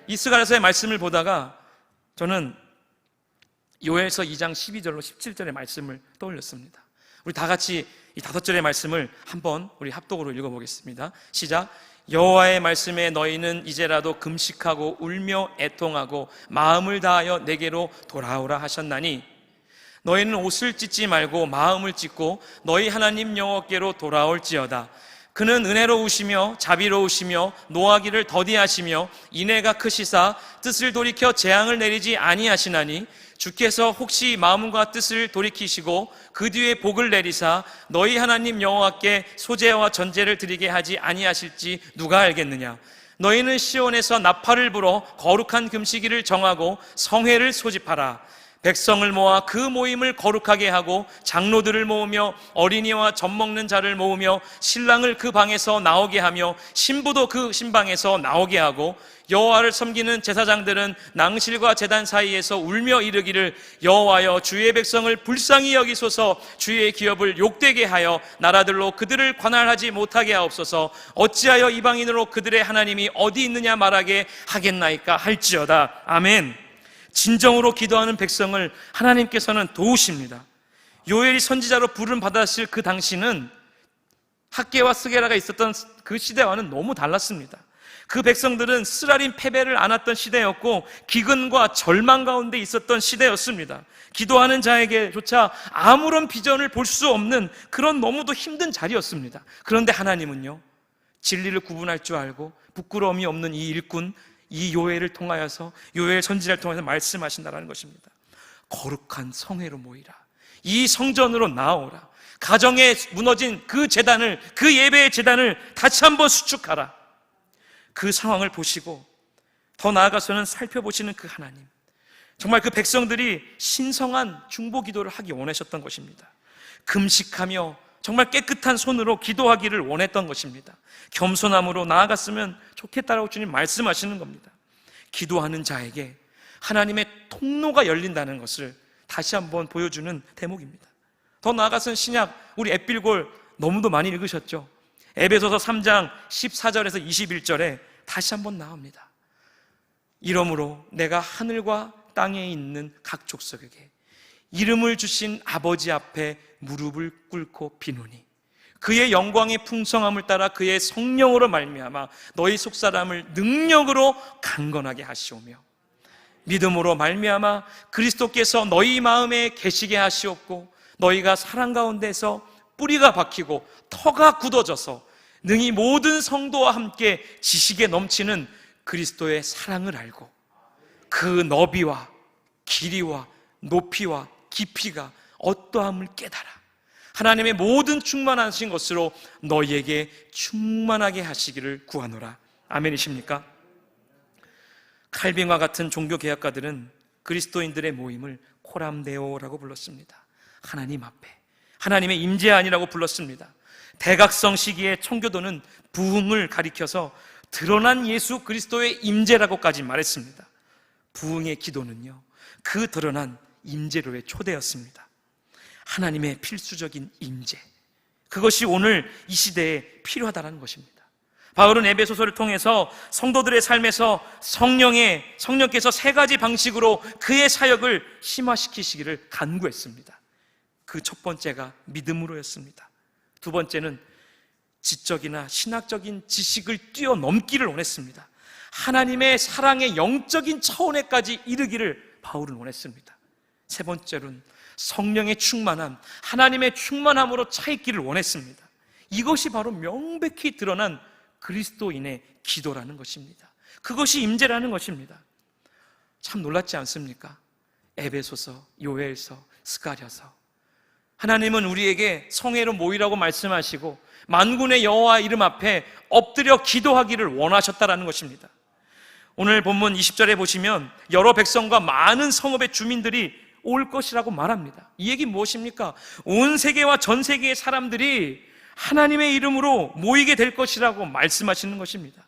이 스가랴서의 말씀을 보다가 저는 요엘서 2장 12절로 17절의 말씀을 떠올렸습니다. 우리 다 같이 이 5절의 말씀을 한번 우리 합독으로 읽어보겠습니다. 시작. 여호와의 말씀에 너희는 이제라도 금식하고 울며 애통하고 마음을 다하여 내게로 돌아오라 하셨나니 너희는 옷을 찢지 말고 마음을 찢고 너희 하나님 여호와께로 돌아올지어다. 그는 은혜로우시며 자비로우시며 노하기를 더디하시며 인애가 크시사 뜻을 돌이켜 재앙을 내리지 아니하시나니 주께서 혹시 마음과 뜻을 돌이키시고 그 뒤에 복을 내리사 너희 하나님 여호와께 소제와 전제를 드리게 하지 아니하실지 누가 알겠느냐. 너희는 시온에서 나팔을 불어 거룩한 금식일을 정하고 성회를 소집하라. 백성을 모아 그 모임을 거룩하게 하고 장로들을 모으며 어린이와 젖 먹는 자를 모으며 신랑을 그 방에서 나오게 하며 신부도 그 신방에서 나오게 하고 여호와를 섬기는 제사장들은 낭실과 제단 사이에서 울며 이르기를 여호와여 주의 백성을 불쌍히 여기소서 주의 기업을 욕되게 하여 나라들로 그들을 관할하지 못하게 하옵소서 어찌하여 이방인으로 그들의 하나님이 어디 있느냐 말하게 하겠나이까 할지어다. 아멘. 진정으로 기도하는 백성을 하나님께서는 도우십니다. 요엘이 선지자로 부름 받았을 그 당시는 학개와 스게라가 있었던 그 시대와는 너무 달랐습니다. 그 백성들은 쓰라린 패배를 안았던 시대였고 기근과 절망 가운데 있었던 시대였습니다. 기도하는 자에게조차 아무런 비전을 볼 수 없는 그런 너무도 힘든 자리였습니다. 그런데 하나님은요, 진리를 구분할 줄 알고 부끄러움이 없는 이 일꾼, 이 요엘을 통하여서, 요엘 선지자를 통해서 말씀하신다는 것입니다. 거룩한 성회로 모이라. 이 성전으로 나오라. 가정에 무너진 그 재단을, 그 예배의 재단을 다시 한번 수축하라. 그 상황을 보시고 더 나아가서는 살펴보시는 그 하나님, 정말 그 백성들이 신성한 중보 기도를 하기 원하셨던 것입니다. 금식하며 정말 깨끗한 손으로 기도하기를 원했던 것입니다. 겸손함으로 나아갔으면 좋겠다라고 주님 말씀하시는 겁니다. 기도하는 자에게 하나님의 통로가 열린다는 것을 다시 한번 보여주는 대목입니다. 더 나아가서는 신약, 우리 앳빌골 너무도 많이 읽으셨죠? 에베소서 3장 14절에서 21절에 다시 한번 나옵니다. 이러므로 내가 하늘과 땅에 있는 각 족속에게 이름을 주신 아버지 앞에 무릎을 꿇고 비노니 그의 영광의 풍성함을 따라 그의 성령으로 말미암아 너희 속사람을 능력으로 강건하게 하시오며 믿음으로 말미암아 그리스도께서 너희 마음에 계시게 하시옵고 너희가 사랑 가운데서 뿌리가 박히고 터가 굳어져서 능히 모든 성도와 함께 지식에 넘치는 그리스도의 사랑을 알고 그 너비와 길이와 높이와 깊이가 어떠함을 깨달아 하나님의 모든 충만하신 것으로 너희에게 충만하게 하시기를 구하노라. 아멘이십니까? 칼빈과 같은 종교 개혁가들은 그리스도인들의 모임을 코람데오라고 불렀습니다. 하나님 앞에 하나님의 임재안이라고 불렀습니다. 대각성 시기의 청교도는 부흥을 가리켜서 드러난 예수 그리스도의 임재라고까지 말했습니다. 부흥의 기도는요, 그 드러난 임재로의 초대였습니다. 하나님의 필수적인 임재, 그것이 오늘 이 시대에 필요하다는 것입니다. 바울은 에베소서를 통해서 성도들의 삶에서 성령께서 세 가지 방식으로 그의 사역을 심화시키시기를 간구했습니다. 그 첫 번째가 믿음으로였습니다. 두 번째는 지적이나 신학적인 지식을 뛰어넘기를 원했습니다. 하나님의 사랑의 영적인 차원에까지 이르기를 바울은 원했습니다. 세 번째로는 성령의 충만함, 하나님의 충만함으로 차 있기를 원했습니다. 이것이 바로 명백히 드러난 그리스도인의 기도라는 것입니다. 그것이 임재라는 것입니다. 참 놀랍지 않습니까? 에베소서, 요엘서, 스가랴서, 하나님은 우리에게 성회로 모이라고 말씀하시고 만군의 여호와 이름 앞에 엎드려 기도하기를 원하셨다라는 것입니다. 오늘 본문 20절에 보시면 여러 백성과 많은 성읍의 주민들이 올 것이라고 말합니다. 이 얘기 무엇입니까? 온 세계와 전 세계의 사람들이 하나님의 이름으로 모이게 될 것이라고 말씀하시는 것입니다.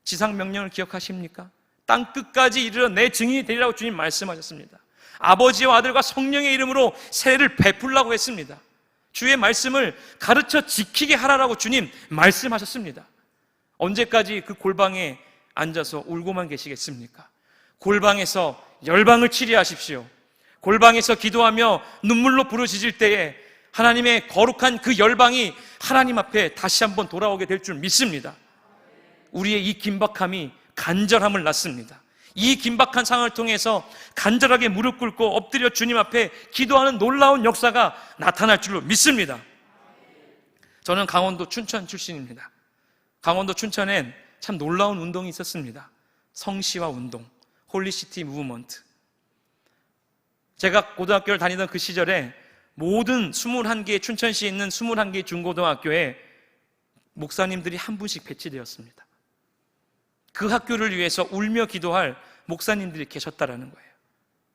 지상명령을 기억하십니까? 땅 끝까지 이르러 내 증인이 되리라고 주님 말씀하셨습니다. 아버지와 아들과 성령의 이름으로 세례를 베풀라고 했습니다. 주의 말씀을 가르쳐 지키게 하라라고 주님 말씀하셨습니다. 언제까지 그 골방에 앉아서 울고만 계시겠습니까? 골방에서 열방을 치리하십시오. 골방에서 기도하며 눈물로 부르짖을 때에 하나님의 거룩한 그 열방이 하나님 앞에 다시 한번 돌아오게 될 줄 믿습니다. 우리의 이 긴박함이 간절함을 낳습니다. 이 긴박한 상황을 통해서 간절하게 무릎 꿇고 엎드려 주님 앞에 기도하는 놀라운 역사가 나타날 줄로 믿습니다. 저는 강원도 춘천 출신입니다. 강원도 춘천엔 참 놀라운 운동이 있었습니다. 성시화 운동, 홀리시티 무브먼트. 제가 고등학교를 다니던 그 시절에 모든 21개, 춘천시에 있는 21개 중고등학교에 목사님들이 한 분씩 배치되었습니다. 그 학교를 위해서 울며 기도할 목사님들이 계셨다라는 거예요.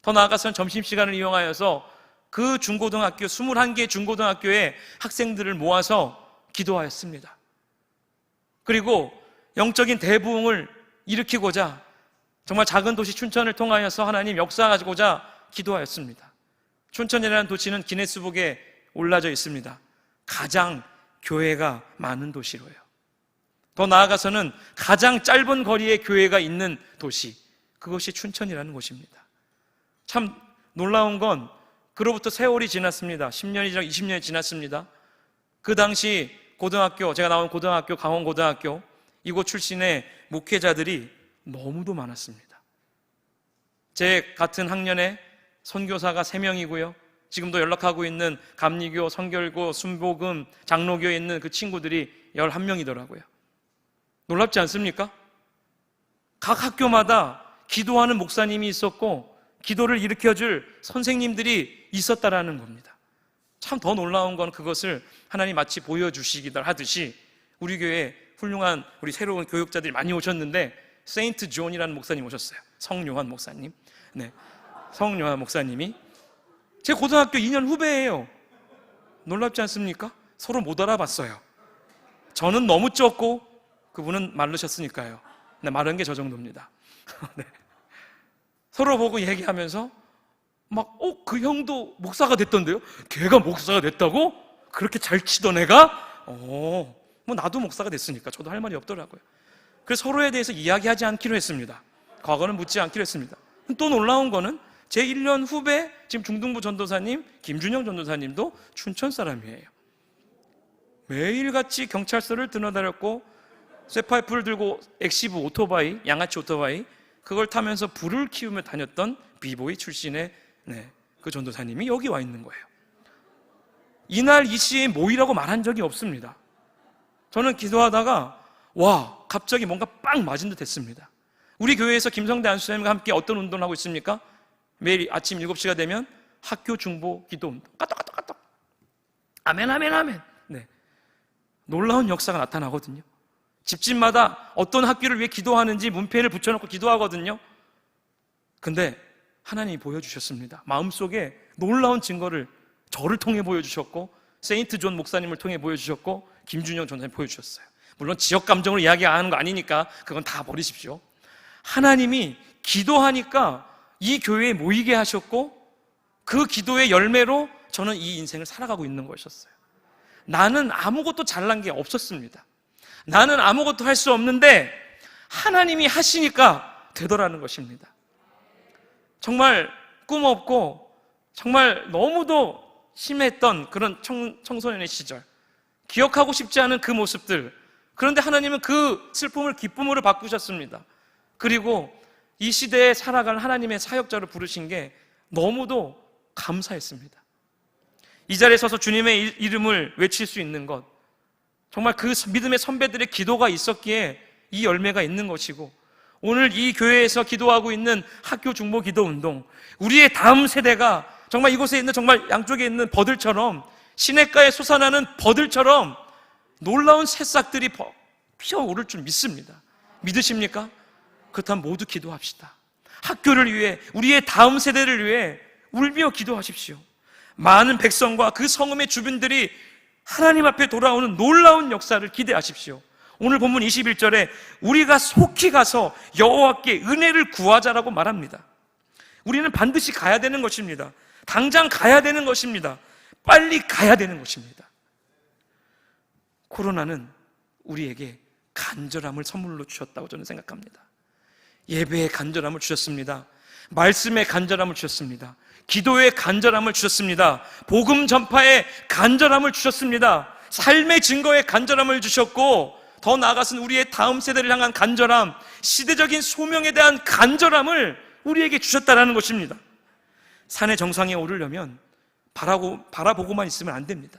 더 나아가서는 점심시간을 이용하여서 그 중고등학교, 21개 중고등학교의 학생들을 모아서 기도하였습니다. 그리고 영적인 대부흥을 일으키고자 정말 작은 도시 춘천을 통하여서 하나님 역사하고자 기도하였습니다. 춘천이라는 도시는 기네스북에 올라져 있습니다. 가장 교회가 많은 도시로요. 더 나아가서는 가장 짧은 거리에 교회가 있는 도시, 그것이 춘천이라는 곳입니다. 참 놀라운 건 그로부터 세월이 지났습니다. 10년이 지나 20년이 지났습니다. 그 당시 고등학교, 제가 나온 고등학교, 강원고등학교, 이곳 출신의 목회자들이 너무도 많았습니다. 제 같은 학년에 선교사가 3명이고요. 지금도 연락하고 있는 감리교, 성결고, 순복음, 장로교에 있는 그 친구들이 11명이더라고요. 놀랍지 않습니까? 각 학교마다 기도하는 목사님이 있었고 기도를 일으켜줄 선생님들이 있었다라는 겁니다. 참 더 놀라운 건 그것을 하나님 마치 보여주시기도 하듯이 우리 교회에 훌륭한 우리 새로운 교육자들이 많이 오셨는데 세인트 존이라는 목사님 오셨어요. 성요한 목사님. 네, 성요한 목사님이 제 고등학교 2년 후배예요. 놀랍지 않습니까? 서로 못 알아봤어요. 저는 너무 쪘고 그분은 마르셨으니까요. 네, 마른 게 저 정도입니다. 네. 서로 보고 얘기하면서 막 그 형도 목사가 됐던데요? 걔가 목사가 됐다고? 그렇게 잘 치던 애가? 뭐 나도 목사가 됐으니까 저도 할 말이 없더라고요. 그래서 서로에 대해서 이야기하지 않기로 했습니다. 과거는 묻지 않기로 했습니다. 또 놀라운 거는 제 1년 후배 지금 중등부 전도사님 김준영 전도사님도 춘천 사람이에요. 매일같이 경찰서를 드나들었고 쇠파이프를 들고 엑시브 오토바이, 양아치 오토바이 그걸 타면서 불을 키우며 다녔던 비보이 출신의 그 전도사님이 여기 와 있는 거예요. 이날 이 시에 모이라고 말한 적이 없습니다. 저는 기도하다가 와 갑자기 뭔가 빵 맞은 듯 했습니다. 우리 교회에서 김성대 안수사님과 함께 어떤 운동을 하고 있습니까? 매일 아침 7시가 되면 학교 중보 기도 운동 까딱까딱까딱 아멘 아멘 아멘. 네. 놀라운 역사가 나타나거든요. 집집마다 어떤 학교를 위해 기도하는지 문패를 붙여놓고 기도하거든요. 근데 하나님이 보여주셨습니다. 마음속에 놀라운 증거를 저를 통해 보여주셨고 세인트 존 목사님을 통해 보여주셨고 김준영 전사님 보여주셨어요. 물론 지역 감정으로 이야기하는 거 아니니까 그건 다 버리십시오. 하나님이 기도하니까 이 교회에 모이게 하셨고 그 기도의 열매로 저는 이 인생을 살아가고 있는 것이었어요. 나는 아무것도 잘난 게 없었습니다. 나는 아무것도 할 수 없는데 하나님이 하시니까 되더라는 것입니다. 정말 꿈 없고 정말 너무도 심했던 그런 청소년의 시절, 기억하고 싶지 않은 그 모습들, 그런데 하나님은 그 슬픔을 기쁨으로 바꾸셨습니다. 그리고 이 시대에 살아갈 하나님의 사역자로 부르신 게 너무도 감사했습니다. 이 자리에 서서 주님의 이름을 외칠 수 있는 것, 정말 그 믿음의 선배들의 기도가 있었기에 이 열매가 있는 것이고, 오늘 이 교회에서 기도하고 있는 학교 중보 기도 운동, 우리의 다음 세대가 정말 이곳에 있는 정말 양쪽에 있는 버들처럼, 시냇가에 솟아나는 버들처럼 놀라운 새싹들이 피어오를 줄 믿습니다. 믿으십니까? 그렇다면 모두 기도합시다. 학교를 위해, 우리의 다음 세대를 위해 울며 기도하십시오. 많은 백성과 그 성읍의 주민들이 하나님 앞에 돌아오는 놀라운 역사를 기대하십시오. 오늘 본문 21절에 우리가 속히 가서 여호와께 은혜를 구하자라고 말합니다. 우리는 반드시 가야 되는 것입니다. 당장 가야 되는 것입니다. 빨리 가야 되는 것입니다. 코로나는 우리에게 간절함을 선물로 주셨다고 저는 생각합니다. 예배의 간절함을 주셨습니다. 말씀의 간절함을 주셨습니다. 기도의 간절함을 주셨습니다. 복음 전파의 간절함을 주셨습니다. 삶의 증거의 간절함을 주셨고, 더 나아가서는 우리의 다음 세대를 향한 간절함, 시대적인 소명에 대한 간절함을 우리에게 주셨다는 것입니다. 산의 정상에 오르려면 바라보고만 있으면 안 됩니다.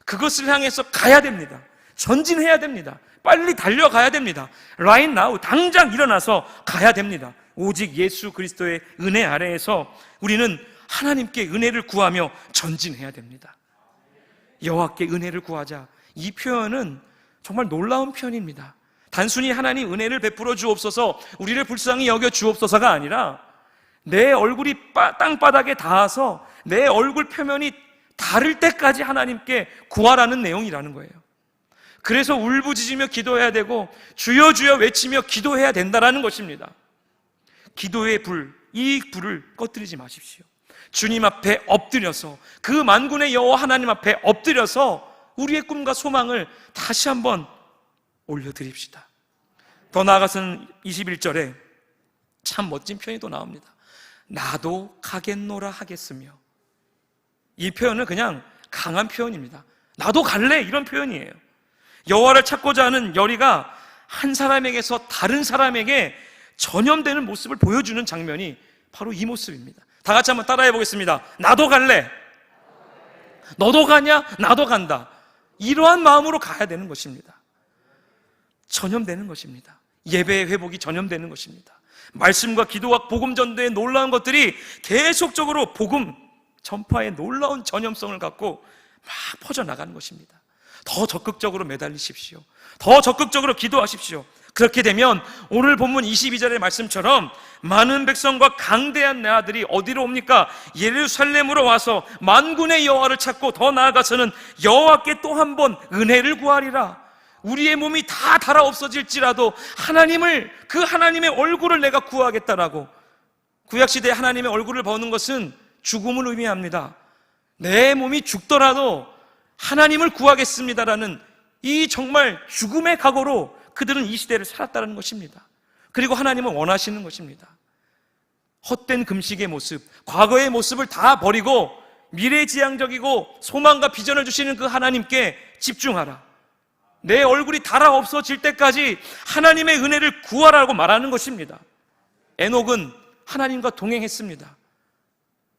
그것을 향해서 가야 됩니다. 전진해야 됩니다. 빨리 달려가야 됩니다. Right now, 당장 일어나서 가야 됩니다. 오직 예수 그리스도의 은혜 아래에서 우리는 하나님께 은혜를 구하며 전진해야 됩니다. 여호와께 은혜를 구하자. 이 표현은 정말 놀라운 표현입니다. 단순히 하나님 은혜를 베풀어 주옵소서, 우리를 불쌍히 여겨 주옵소서가 아니라 내 얼굴이 땅바닥에 닿아서 내 얼굴 표면이 닳을 때까지 하나님께 구하라는 내용이라는 거예요. 그래서 울부짖으며 기도해야 되고 주여 주여 외치며 기도해야 된다는 것입니다. 기도의 불, 이 불을 꺼뜨리지 마십시오. 주님 앞에 엎드려서, 그 만군의 여호와 하나님 앞에 엎드려서 우리의 꿈과 소망을 다시 한번 올려드립시다. 더 나아가서는 21절에 참 멋진 표현이 또 나옵니다. 나도 가겠노라 하겠으며. 이 표현은 그냥 강한 표현입니다. 나도 갈래, 이런 표현이에요. 여호와를 찾고자 하는 열의가 한 사람에게서 다른 사람에게 전염되는 모습을 보여주는 장면이 바로 이 모습입니다. 다 같이 한번 따라해 보겠습니다. 나도 갈래. 너도 가냐? 나도 간다. 이러한 마음으로 가야 되는 것입니다. 전염되는 것입니다. 예배의 회복이 전염되는 것입니다. 말씀과 기도와 복음 전도의 놀라운 것들이 계속적으로 복음 전파의 놀라운 전염성을 갖고 막 퍼져나가는 것입니다. 더 적극적으로 매달리십시오. 더 적극적으로 기도하십시오. 그렇게 되면 오늘 본문 22절의 말씀처럼 많은 백성과 강대한 내 아들이 어디로 옵니까? 예루살렘으로 와서 만군의 여호와를 찾고 더 나아가서는 여호와께 또 한 번 은혜를 구하리라. 우리의 몸이 다 닳아 없어질지라도 그 하나님의 얼굴을 내가 구하겠다라고. 구약시대에 하나님의 얼굴을 보는 것은 죽음을 의미합니다. 내 몸이 죽더라도 하나님을 구하겠습니다라는 이 정말 죽음의 각오로 그들은 이 시대를 살았다는 것입니다. 그리고 하나님은 원하시는 것입니다. 헛된 금식의 모습, 과거의 모습을 다 버리고 미래지향적이고 소망과 비전을 주시는 그 하나님께 집중하라. 내 얼굴이 닳아 없어질 때까지 하나님의 은혜를 구하라고 말하는 것입니다. 에녹은 하나님과 동행했습니다.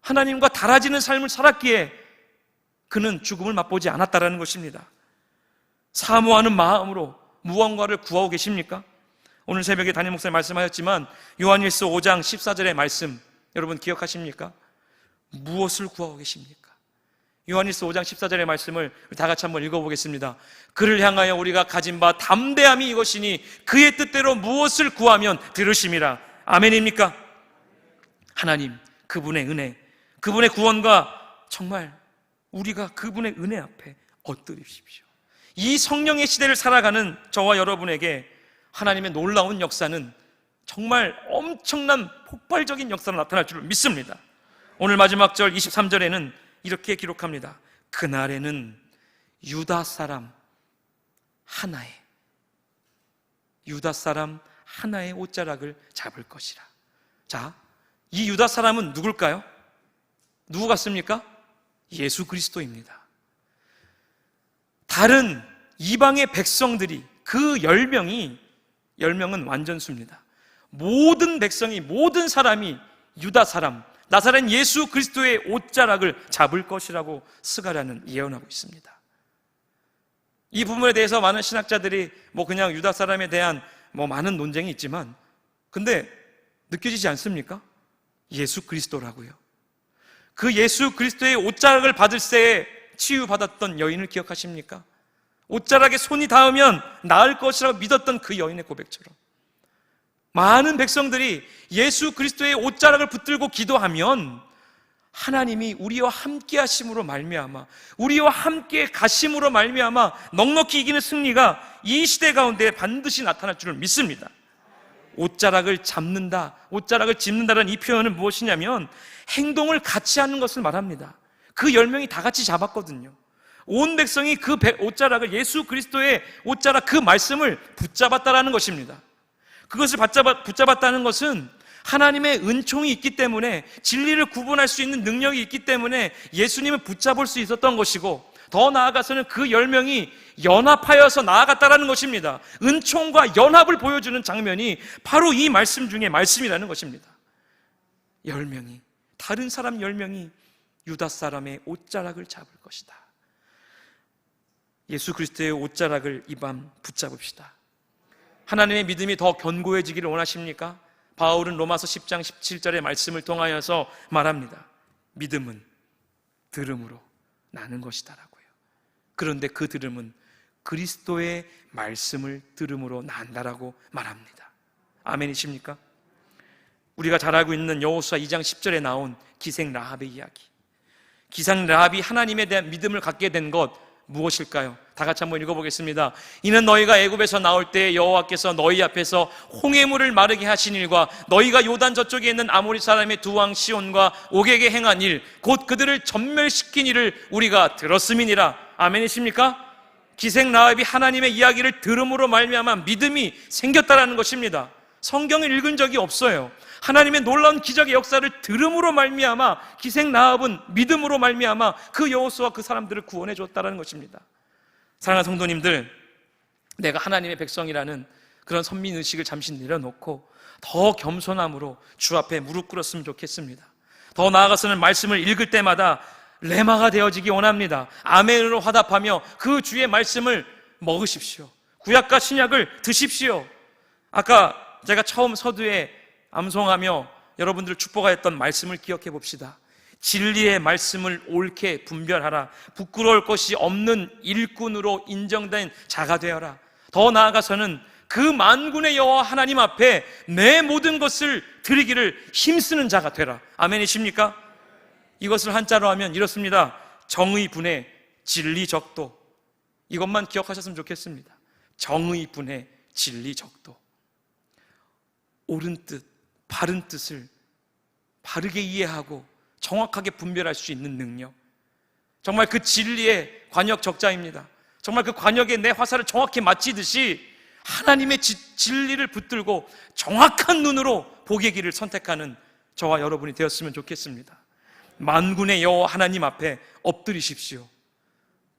하나님과 달아지는 삶을 살았기에 그는 죽음을 맛보지 않았다는 것입니다. 사모하는 마음으로 무언가를 구하고 계십니까? 오늘 새벽에 담임 목사님 말씀하셨지만 요한일서 5장 14절의 말씀 여러분 기억하십니까? 무엇을 구하고 계십니까? 요한일서 5장 14절의 말씀을 다 같이 한번 읽어보겠습니다. 그를 향하여 우리가 가진 바 담대함이 이것이니 그의 뜻대로 무엇을 구하면 들으심이라. 아멘입니까? 하나님, 그분의 은혜, 그분의 구원과 정말 우리가 그분의 은혜 앞에 엎드리십시오. 이 성령의 시대를 살아가는 저와 여러분에게 하나님의 놀라운 역사는 정말 엄청난 폭발적인 역사로 나타날 줄 믿습니다. 오늘 마지막 절 23절에는 이렇게 기록합니다. 그날에는 유다 사람 하나의 옷자락을 잡을 것이라. 자, 이 유다 사람은 누굴까요? 누구 같습니까? 예수 그리스도입니다. 다른 이방의 백성들이 그 10명은 완전수입니다. 모든 백성이, 모든 사람이 유다 사람, 나사렛 예수 그리스도의 옷자락을 잡을 것이라고 스가랴는 예언하고 있습니다. 이 부분에 대해서 많은 신학자들이 그냥 유다 사람에 대한 많은 논쟁이 있지만, 근데 느껴지지 않습니까? 예수 그리스도라고요. 그 예수 그리스도의 옷자락을 받을 때에 치유받았던 여인을 기억하십니까? 옷자락에 손이 닿으면 나을 것이라고 믿었던 그 여인의 고백처럼 많은 백성들이 예수 그리스도의 옷자락을 붙들고 기도하면 하나님이 우리와 함께 하심으로 말미암아, 우리와 함께 가심으로 말미암아 넉넉히 이기는 승리가 이 시대 가운데 반드시 나타날 줄을 믿습니다. 옷자락을 잡는다, 옷자락을 짚는다는 이 표현은 무엇이냐면 행동을 같이 하는 것을 말합니다. 그 10명이 다 같이 잡았거든요. 온 백성이 그 옷자락을, 예수 그리스도의 옷자락 그 말씀을 붙잡았다라는 것입니다. 그것을 붙잡았다는 것은 하나님의 은총이 있기 때문에, 진리를 구분할 수 있는 능력이 있기 때문에 예수님을 붙잡을 수 있었던 것이고, 더 나아가서는 그 10명이 연합하여서 나아갔다라는 것입니다. 은총과 연합을 보여주는 장면이 바로 이 말씀 중에 말씀이라는 것입니다. 10명이, 다른 사람 10명이 유다 사람의 옷자락을 잡을 것이다. 예수 그리스도의 옷자락을 이 밤 붙잡읍시다. 하나님의 믿음이 더 견고해지기를 원하십니까? 바울은 로마서 10장 17절의 말씀을 통하여서 말합니다. 믿음은 들음으로 나는 것이다라고요. 그런데 그 들음은 그리스도의 말씀을 들음으로 난다라고 말합니다. 아멘이십니까? 우리가 잘 알고 있는 여호수아 2장 10절에 나온 기생 라합의 이야기. 기생 라합이 하나님에 대한 믿음을 갖게 된 것 무엇일까요? 다 같이 한번 읽어보겠습니다. 이는 너희가 애굽에서 나올 때 여호와께서 너희 앞에서 홍해물을 마르게 하신 일과 너희가 요단 저쪽에 있는 아모리 사람의 두 왕 시온과 옥에게 행한 일, 곧 그들을 전멸시킨 일을 우리가 들었음이니라. 아멘이십니까? 기생 라합이 하나님의 이야기를 들음으로 말미암아 믿음이 생겼다라는 것입니다. 성경을 읽은 적이 없어요. 하나님의 놀라운 기적의 역사를 들음으로 말미암아 기생 라합은 믿음으로 말미암아 그 여호수아와 그 사람들을 구원해 줬다는 것입니다. 사랑하는 성도님들, 내가 하나님의 백성이라는 그런 선민의식을 잠시 내려놓고 더 겸손함으로 주 앞에 무릎 꿇었으면 좋겠습니다. 더 나아가서는 말씀을 읽을 때마다 레마가 되어지기 원합니다. 아멘으로 화답하며 그 주의 말씀을 먹으십시오. 구약과 신약을 드십시오. 아까 제가 처음 서두에 암송하며 여러분들을 축복하였던 말씀을 기억해 봅시다. 진리의 말씀을 옳게 분별하라. 부끄러울 것이 없는 일꾼으로 인정된 자가 되어라. 더 나아가서는 그 만군의 여호와 하나님 앞에 내 모든 것을 드리기를 힘쓰는 자가 되라. 아멘이십니까? 이것을 한자로 하면 이렇습니다. 정의 분의 진리 적도. 이것만 기억하셨으면 좋겠습니다. 정의 분의 진리 적도. 옳은 뜻, 바른 뜻을 바르게 이해하고 정확하게 분별할 수 있는 능력. 정말 그 진리의 관역 적자입니다. 정말 그 관역에 내 화살을 정확히 맞히듯이 하나님의 진리를 붙들고 정확한 눈으로 보게 길을 선택하는 저와 여러분이 되었으면 좋겠습니다. 만군의 여호와 하나님 앞에 엎드리십시오.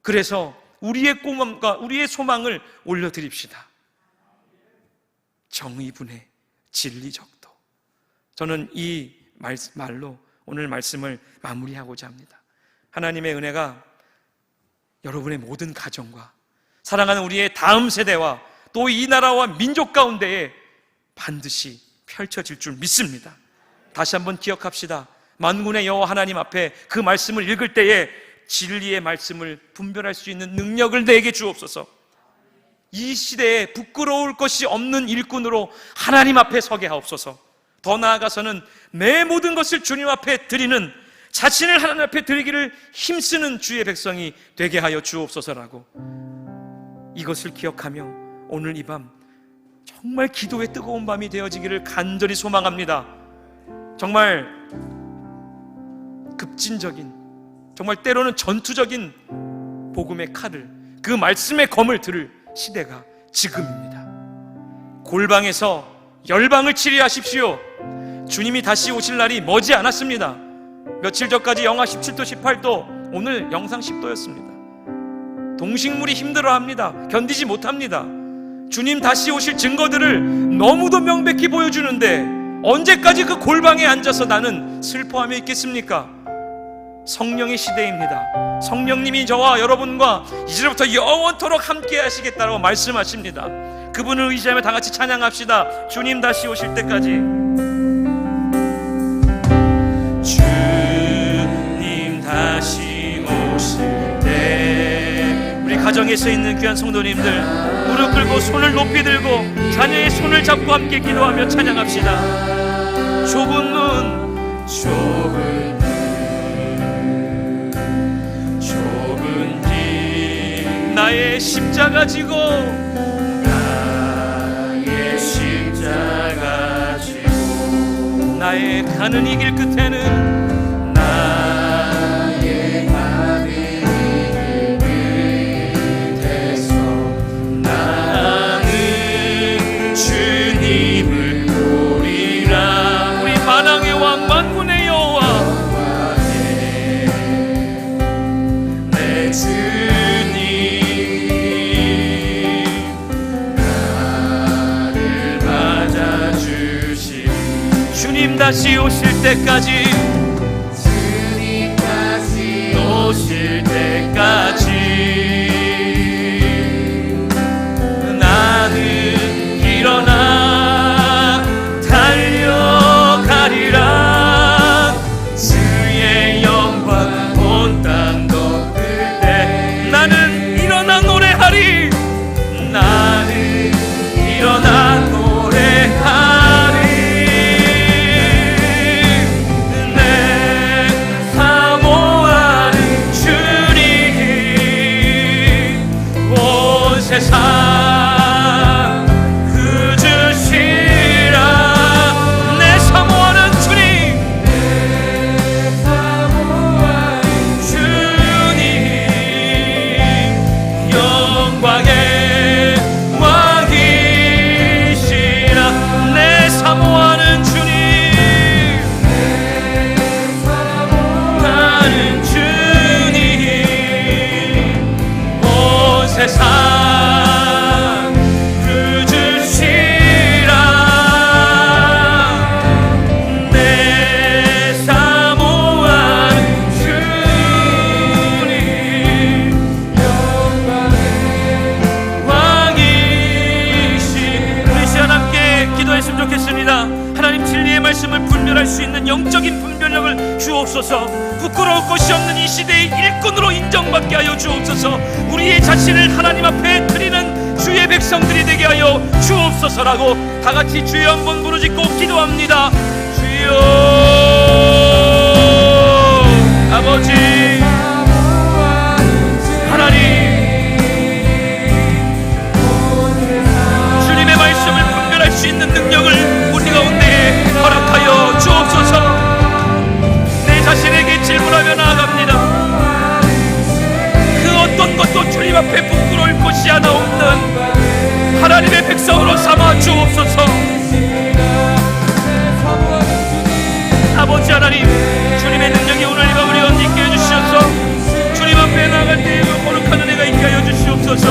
그래서 우리의 꿈과 우리의 소망을 올려드립시다. 정의분의 진리적도. 저는 이 말로 오늘 말씀을 마무리하고자 합니다. 하나님의 은혜가 여러분의 모든 가정과 사랑하는 우리의 다음 세대와 또 이 나라와 민족 가운데에 반드시 펼쳐질 줄 믿습니다. 다시 한번 기억합시다. 만군의 여호와 하나님 앞에 그 말씀을 읽을 때에 진리의 말씀을 분별할 수 있는 능력을 내게 주옵소서. 이 시대에 부끄러울 것이 없는 일꾼으로 하나님 앞에 서게 하옵소서. 더 나아가서는 내 모든 것을 주님 앞에 드리는, 자신을 하나님 앞에 드리기를 힘쓰는 주의 백성이 되게 하여 주옵소서라고, 이것을 기억하며 오늘 이 밤 정말 기도의 뜨거운 밤이 되어지기를 간절히 소망합니다. 정말 급진적인, 정말 때로는 전투적인 복음의 칼을, 그 말씀의 검을 들을 시대가 지금입니다. 골방에서 열방을 치리하십시오. 주님이 다시 오실 날이 머지 않았습니다. 며칠 전까지 영하 17도 18도, 오늘 영상 10도였습니다. 동식물이 힘들어합니다. 견디지 못합니다. 주님 다시 오실 증거들을 너무도 명백히 보여주는데 언제까지 그 골방에 앉아서 나는 슬퍼하며 있겠습니까? 성령의 시대입니다. 성령님이 저와 여러분과 이제부터 영원토록 함께 하시겠다고 말씀하십니다. 그분을 의지하며 다 같이 찬양합시다. 주님 다시 오실 때까지. 주님 다시 오실 때, 우리 가정에서 있는 귀한 성도님들 무릎 꿇고 손을 높이 들고 자녀의 손을 잡고 함께 기도하며 찬양합시다. 좁은 문, 좁은 길, 나의 십자가 지고, 나의 십자가 지고, 나의 가는 이 길 끝에는, 나의 가는 이 길 끝에서 나는 주님을 보리라. 우리 만왕의 왕 만군의 여호와 내 주님 나를 맞아주시. 주님 다시 오실 때까지, 주님 다시 오실 때까지 나는 일어나 달려가리라. 주의 영광 온 땅 덮을 때 나는 일어나 노래하리. 나는 일어나 노래하리. 내 사모하는 주 부끄러울 것이 없는 이 시대의 일꾼으로 인정받게 하여 주옵소서. 우리의 자신을 하나님 앞에 드리는 주의 백성들이 되게 하여 주옵소서라고 다같이 주여 한번 부르짖고 기도합니다. 주여 아버지 하나님, 주님의 말씀을 분별할 수 있는 능력을 우리 가운데 허락하여 주옵소서. 내 자신에게 질문하며 나아갑니다. 그 어떤 것도 주님 앞에 부끄러울 것이 하나 없는 하나님의 백성으로 삼아 주옵소서. 아버지 하나님, 주님의 능력이 오늘 이 밤 우리 가운데 있게 해주시옵소서. 주님 앞에 나아갈 때에 거룩한 은혜가 있게 하여 주시옵소서.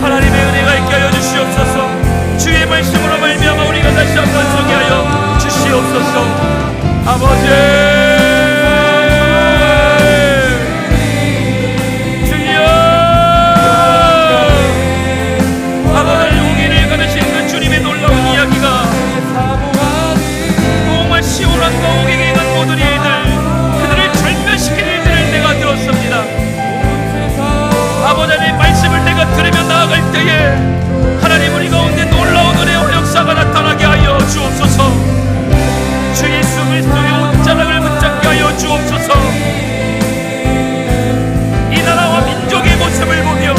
하나님의 은혜가 있게 하여 주시옵소서. 주의 말씀으로 말미암아 우리가 다시 한번 서게 하여 주시옵소서. 아버지 주여, 아버지 용인을 가르치는 그 주님의 놀라운 이야기가 정말 시온왕과 오갱에 간 모든 일들, 그들을 절멸시킨 일들을 내가 들었습니다. 아버지 하나님 말씀을 내가 들으며 나아갈 때에 하나님 우리 가운데 놀라운 은혜와 역사가 나타나게 하여 주옵소서. 주 예수 그리스도의 옷자락을 붙잡게 하여 주옵소서. 이 나라와 민족의 모습을 보며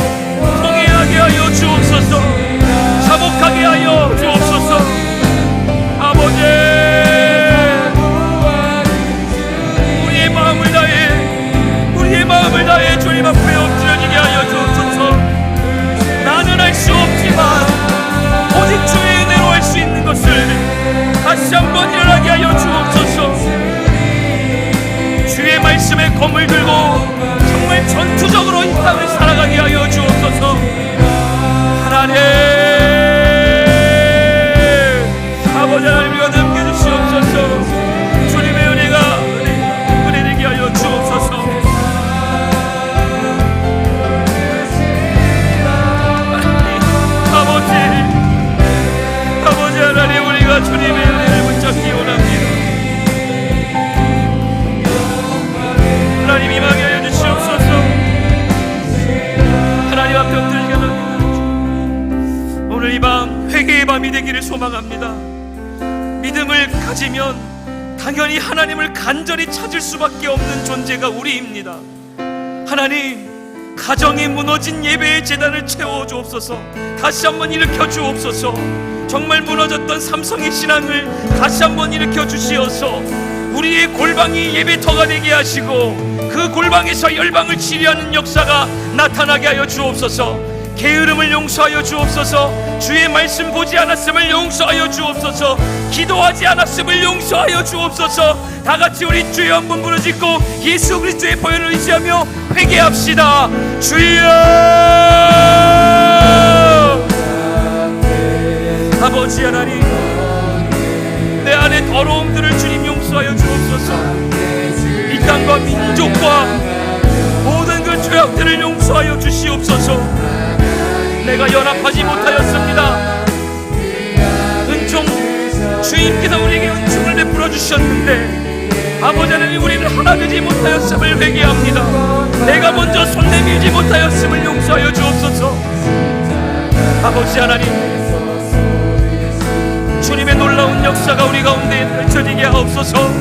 통회하게 하여 주옵소서. 사복하게 하여 주옵소서. 아버지 우리의 마음을 다해 주님 앞에 엎드려지게 하여 주옵소서. 나는 할 수 없지만 오직 주의 은혜로 할 수 있는 것을 다시 한번 일어나게 하여 주옵소서. 주의 말씀에 검을 들고 정말 전투적으로 이 땅을 살아가게 하여 주옵소서. 하나님, 아버지 하나님과 남겨주시옵소서. 주님의 은혜가 은혜 되게 하여 주옵소서. 아버지 하나님, 우리가 주님의 은혜를 붙잡기 원합니다. 하나님 임하게 하여 주시옵소서. 하나님 앞에 엎드리게 합니다. 오늘 이 밤 회개의 밤이 되기를 소망합니다. 믿음을 가지면 당연히 하나님을 간절히 찾을 수밖에 없는 존재가 우리입니다. 하나님, 가정이 무너진 예배의 재단을 채워 주옵소서. 다시 한번 일으켜 주옵소서. 정말 무너졌던 삼성의 신앙을 다시 한번 일으켜 주시어서 우리의 골방이 예배터가 되게 하시고 그 골방에서 열방을 치유하는 역사가 나타나게 하여 주옵소서. 게으름을 용서하여 주옵소서. 주의 말씀 보지 않았음을 용서하여 주옵소서. 기도하지 않았음을 용서하여 주옵소서. 다같이 우리 주여 한번 부르짖고 예수 그리스도의 보혈을 의지하며 회개합시다. 주여, 아버지 하나님, 내 안에 더러움들을 주님 용서하여 주옵소서. 이 땅과 민족과 모든 그 죄악들을 용서하여 주시옵소서. 내가 연합하지 못하였습니다. 은총, 주님께서 우리에게 은총을 베풀어 주셨는데 아버지 하나님, 우리는 하나 되지 못하였음을 회개합니다. 내가 먼저 손 내밀지 못하였음을 용서하여 주옵소서. 아버지 하나님, 주님의 놀라운 역사가 우리 가운데 펼쳐지게 하옵소서.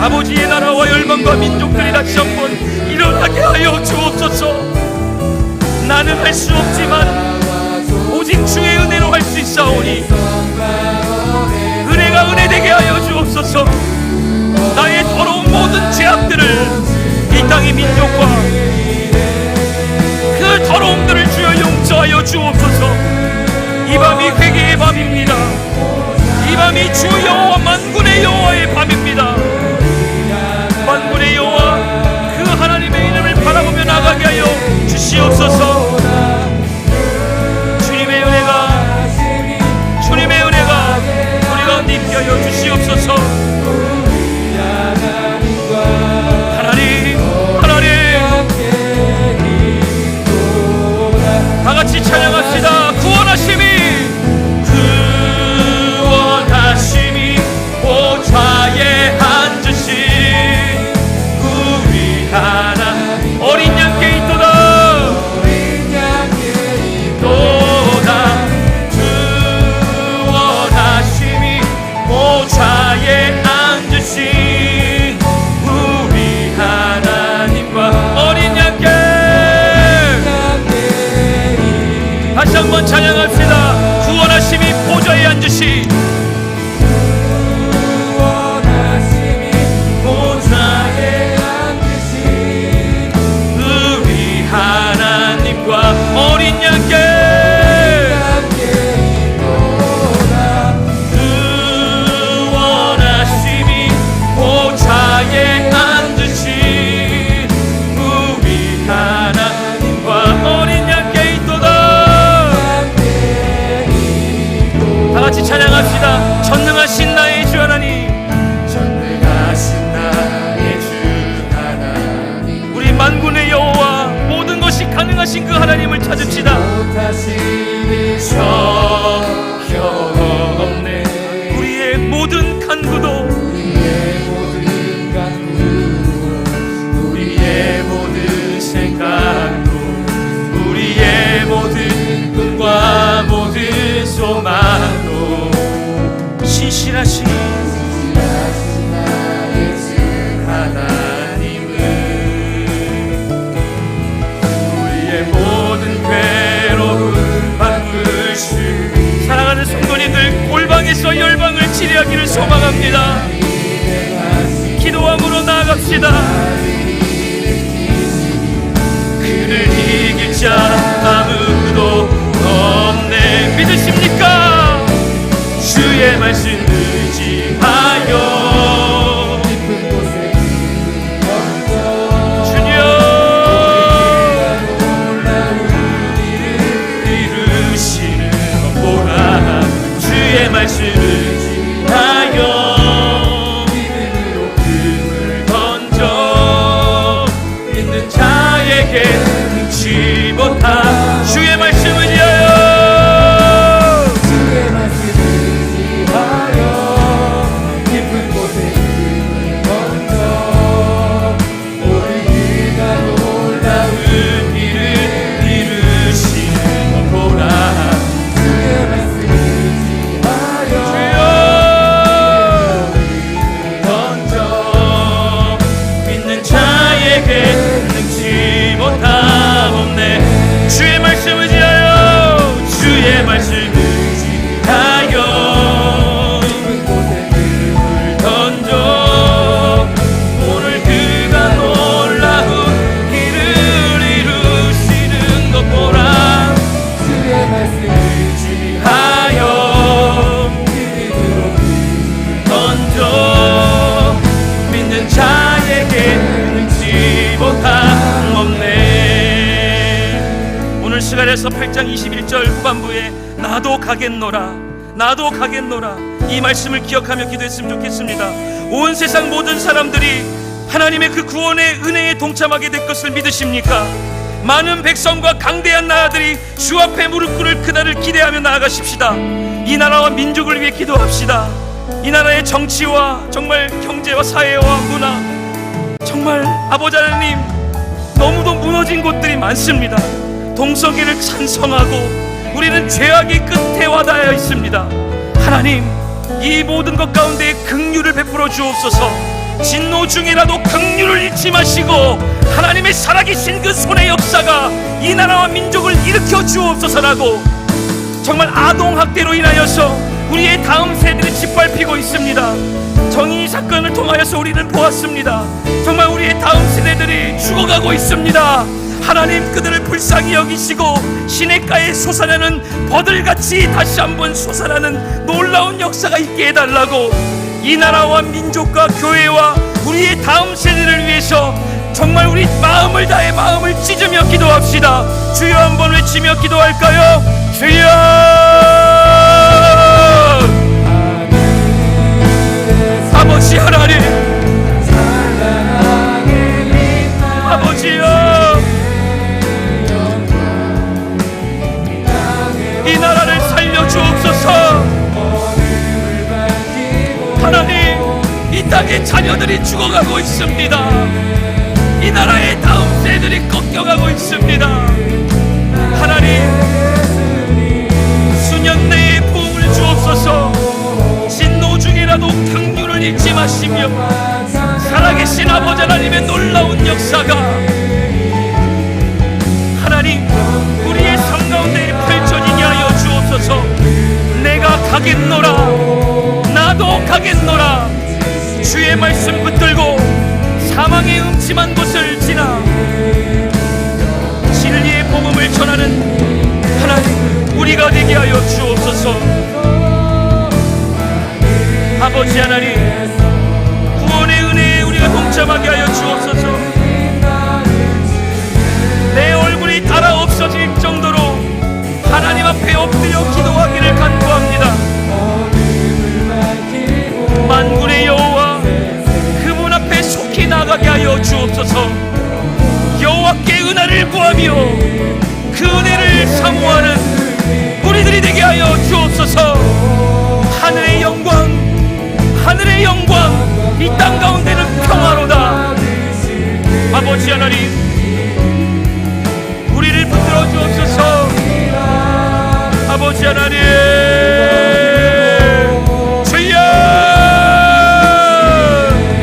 아버지의 나라와 열방과 민족들이 다시 한번 일어나게 하여 주옵소서. 나는 할 수 없지만 오직 주의 은혜로 할 수 있사오니 은혜가 은혜 되게 하여 주옵소서. 나의 더러운 모든 죄악들을 이 땅의 민족과 그 더러움들을 주여 용서하여 주옵소서. 이 밤이 회개의 밤입니다. 이 밤이 주 여호와 만군의 여호와의 밤입니다. 만군의 여호와 그 하나님의 이름을 바라보며 나가게 하여 주시옵소서. 주님의 은혜가 우리 가운데 있게 하여 주시옵소서. 하나님, 다같이 찬양합시다. 구원하심이 함께 그 원하심이 보좌에 앉으신 우리 하나님과 어린 양께 있도다. 다 같이 찬양합시다. 전능하신 나의 주 하나님, 전능하신 나의 주 하나님, 우리 만군의 여호와, 모든 것이 가능하신 그 하나님을 찾읍시다. 못하시니 적혀없네. 우리의 모든 간구도, 우리의 모든 간구도, 우리의 모든 생각도, 우리의 모든 꿈과 모든 소망도 신실하신 나의 주 하나님은 우리의 모든 괴로움 바꾸시고 사랑하는 성도님들, 골방에서 열방을 치리하기를 소망합니다. 기도함으로 나아갑시다. 그를 이길 자 아무도 없네. 믿으십니까? 주의 말씀 의지하여 깊은 곳에 주님 이루시는 것 보라. 주의 말씀 의지하여 금을 던져 믿는 자에게 능치 못한 주의 말씀 의지하여 주의 말씀 의지하여 깊은 곳에 금을 던져 오늘 그가 놀라운 일을 이루시는 것 보라. 주의 말씀 의지하여 주여 던져 믿는 자에게 능치 못함 없네. 주의 말씀 의지하여 주의 말씀 의지하여 깊은 곳에 금을 던져 오늘 그가 놀라운 일을 이루시는 것 보라. 주의 말씀 하여 믿음으로 던져 믿는 자에게 능치 못함 없네. 오늘 시간에서 8장 21절 후반부에 나도 가겠노라, 나도 가겠노라, 이 말씀을 기억하며 기도했으면 좋겠습니다. 온 세상 모든 사람들이 하나님의 그 구원의 은혜에 동참하게 될 것을 믿으십니까? 많은 백성과 강대한 나라들이 주 앞에 무릎 꿇을 그날을 기대하며 나아가십시다. 이 나라와 민족을 위해 기도합시다. 이 나라의 정치와 정말 경제와 사회와 문화, 정말 아버지 하나님, 너무도 무너진 곳들이 많습니다. 동성애를 찬성하고 우리는 죄악의 끝에 와닿아 있습니다. 하나님, 이 모든 것 가운데 긍휼을 베풀어 주옵소서. 진노 중이라도 긍휼을 잃지 마시고 하나님의 살아계신 그 손의 역사가 이 나라와 민족을 일으켜 주옵소서라고. 정말 아동학대로 인하여서 우리의 다음 세대를 짓밟히고 있습니다. 정의 사건을 통하여서 우리는 보았습니다. 정말 우리의 다음 세대들이 죽어가고 있습니다. 하나님, 그들을 불쌍히 여기시고 시냇가에 솟아나는 버들같이 다시 한번 솟아나는 놀라운 역사가 있게 해달라고. 이 나라와 민족과 교회와 우리의 다음 세대를 위해서 정말 우리 마음을 다해 마음을 찢으며 기도합시다. 주여 한번 외치며 기도할까요? 주여! 아버지 하나님, 아버지여, 이 나라를 살려주옵소서. 하나님, 이 땅의 자녀들이 죽어가고 있습니다. 이 나라의 다음 세대들이 꺾여가고 있습니다. 하나님, 수년 내에 부흥을 주옵소서. 진노 중이라도 긍휼을 잃지 마시며 살아계신 아버지 하나님의 놀라운 역사가 하나님 우리의 삶 가운데 펼쳐지게 하여 주옵소서. 내가 가겠노라, 나도 가겠노라. 주의 말씀 붙들고 사망의 음침한 곳을 지나 진리의 복음을 전하는 우리가 되게 하여 주옵소서. 아버지 하나님, 구원의 은혜에 우리가 동참하게 하여 주옵소서. 내 얼굴이 달아 없어질 정도로 하나님 앞에 엎드려 기도하기를 간구합니다. 만군의 여호와, 그분 앞에 속히 나가게 하여 주옵소서. 여호와께 은혜를 구하며 그 은혜를 사모하는 우리들이 되게 하여 주옵소서. 하늘의 영광, 하늘의 영광, 이 땅 가운데는 평화로다. 아버지 하나님, 우리를 붙들어 주옵소서. 아버지 하나님, 주여,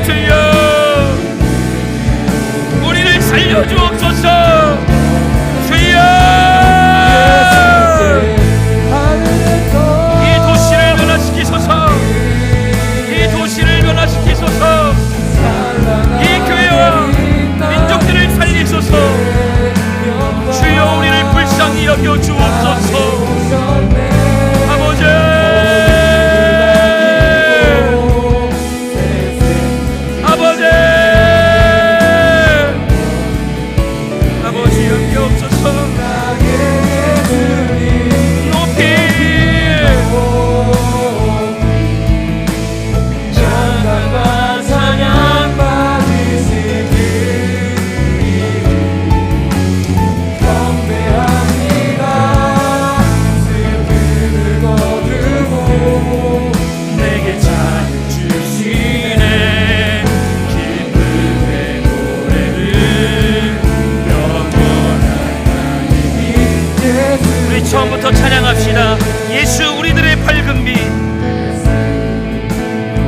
주여, 우리를 살려 주옵소서. 주여, 이 도시를 변화시키소서. 이 도시를 변화시키소서. 이 교회와 민족들을 살리소서. 주여, 우리를 불쌍히 여겨 주옵소서. 아버지, 아버지, 아버지 여기옵소서. 높이 찬양과 찬양 받으시길 경배합니다. 슬픔을 거두고 내게 자유 주시네. 기쁨의 노래를 영원한 우리 처음부터 찬양합시다. 예수 우리들의 밝은 빛.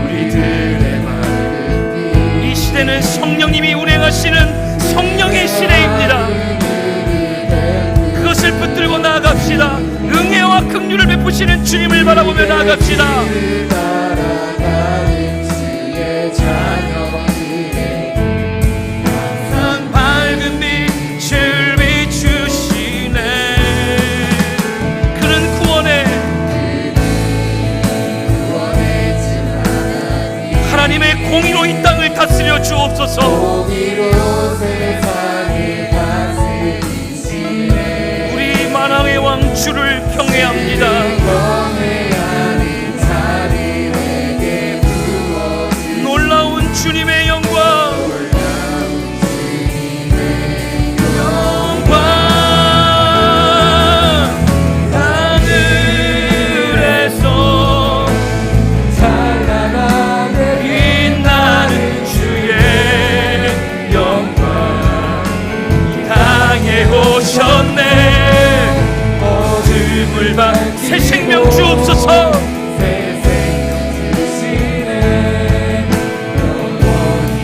우리들의 밝은 빛. 이 시대는 성령님이 운행하시는 성령의 시대입니다. 그것을 붙들고 나아갑시다. 은혜와 긍휼을 베푸시는 주님을 바라보며 나아갑시다. 항상 밝은 빛을 비추시네. 그는 구원의 하나님의 공의로 이 땅을 다스려 주옵소서. 우리 만왕의 왕 주를 경외합니다. 놀라운 주님의 영광, 영광, 하늘에서 찬란하게 빛나는 주의 영광, 이 땅에 오셨네. 어둠을 봐 새 생명 주옵소서. 새 생명 주시네. 영원히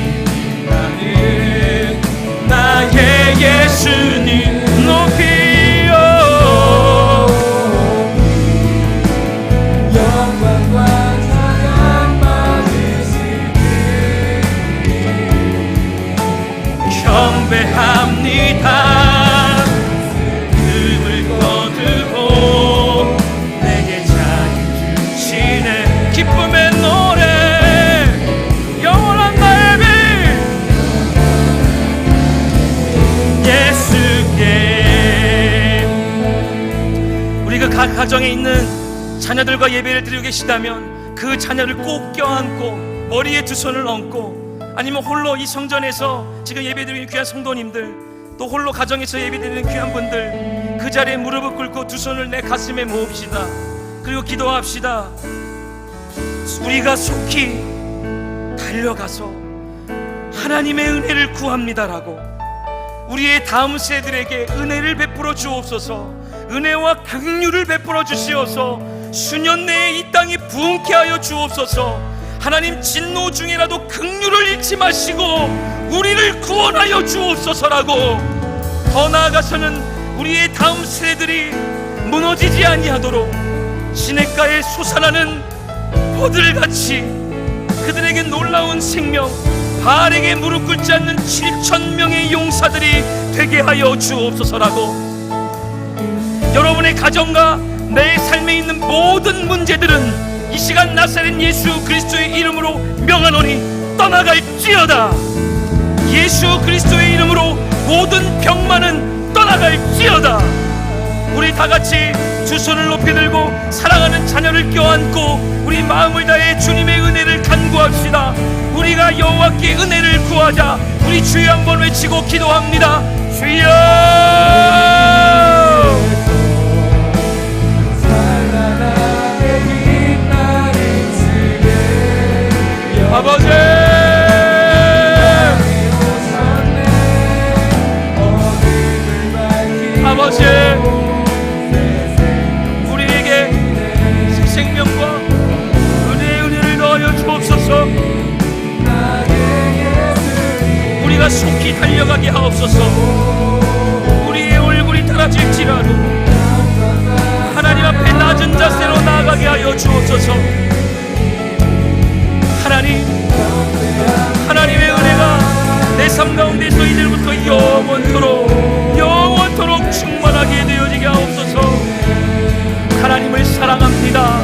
빛나는 나의 예수님 높이요. 영광과 찬양 받으시길 경배합니다. 기쁨의 노래, 영원한 나의 빛, 예수께. 우리 그 각 가정에 있는 자녀들과 예배를 드리고 계시다면 그 자녀를 꼭 껴안고 머리에 두 손을 얹고, 아니면 홀로 이 성전에서 지금 예배드리는 귀한 성도님들, 또 홀로 가정에서 예배드리는 귀한 분들, 그 자리에 무릎을 꿇고 두 손을 내 가슴에 모읍시다. 그리고 기도합시다. 우리가 속히 달려가서 하나님의 은혜를 구합니다라고, 우리의 다음 세대들에게 은혜를 베풀어 주옵소서. 은혜와 긍휼을 베풀어 주시어서 수년 내에 이 땅이 부흥케 하여 주옵소서. 하나님, 진노 중이라도 긍휼을 잃지 마시고 우리를 구원하여 주옵소서라고. 더 나아가서는 우리의 다음 세대들이 무너지지 아니하도록 시냇가에 솟아나는 포들같이 그들에게 놀라운 생명, 바알에게 무릎 꿇지 않는 7,000명의 용사들이 되게 하여 주옵소서라고. 여러분의 가정과 내 삶에 있는 모든 문제들은 이 시간 나사렛 예수 그리스도의 이름으로 명하노니 떠나갈지어다. 예수 그리스도의 이름으로 모든 병만은 떠나갈지어다. 우리 다같이 두 손을 높이 들고 사랑하는 자녀를 껴안고 우리 마음을 다해 주님의 은혜를 간구합시다. 우리가 여호와께 은혜를 구하자. 우리 주여 한번 외치고 기도합니다. 주여! 아버지, 아버지, 우리에게 생명과 은혜를 더하여 주옵소서. 우리가 속히 달려가게 하옵소서. 우리의 얼굴이 떨어질지라도 하나님 앞에 낮은 자세로 나아가게 하여 주옵소서. 하나님의 은혜가 내 삶 가운데서 이제부터 영원토록 충만하게 되어지게 하옵소서. 하나님을 사랑합니다.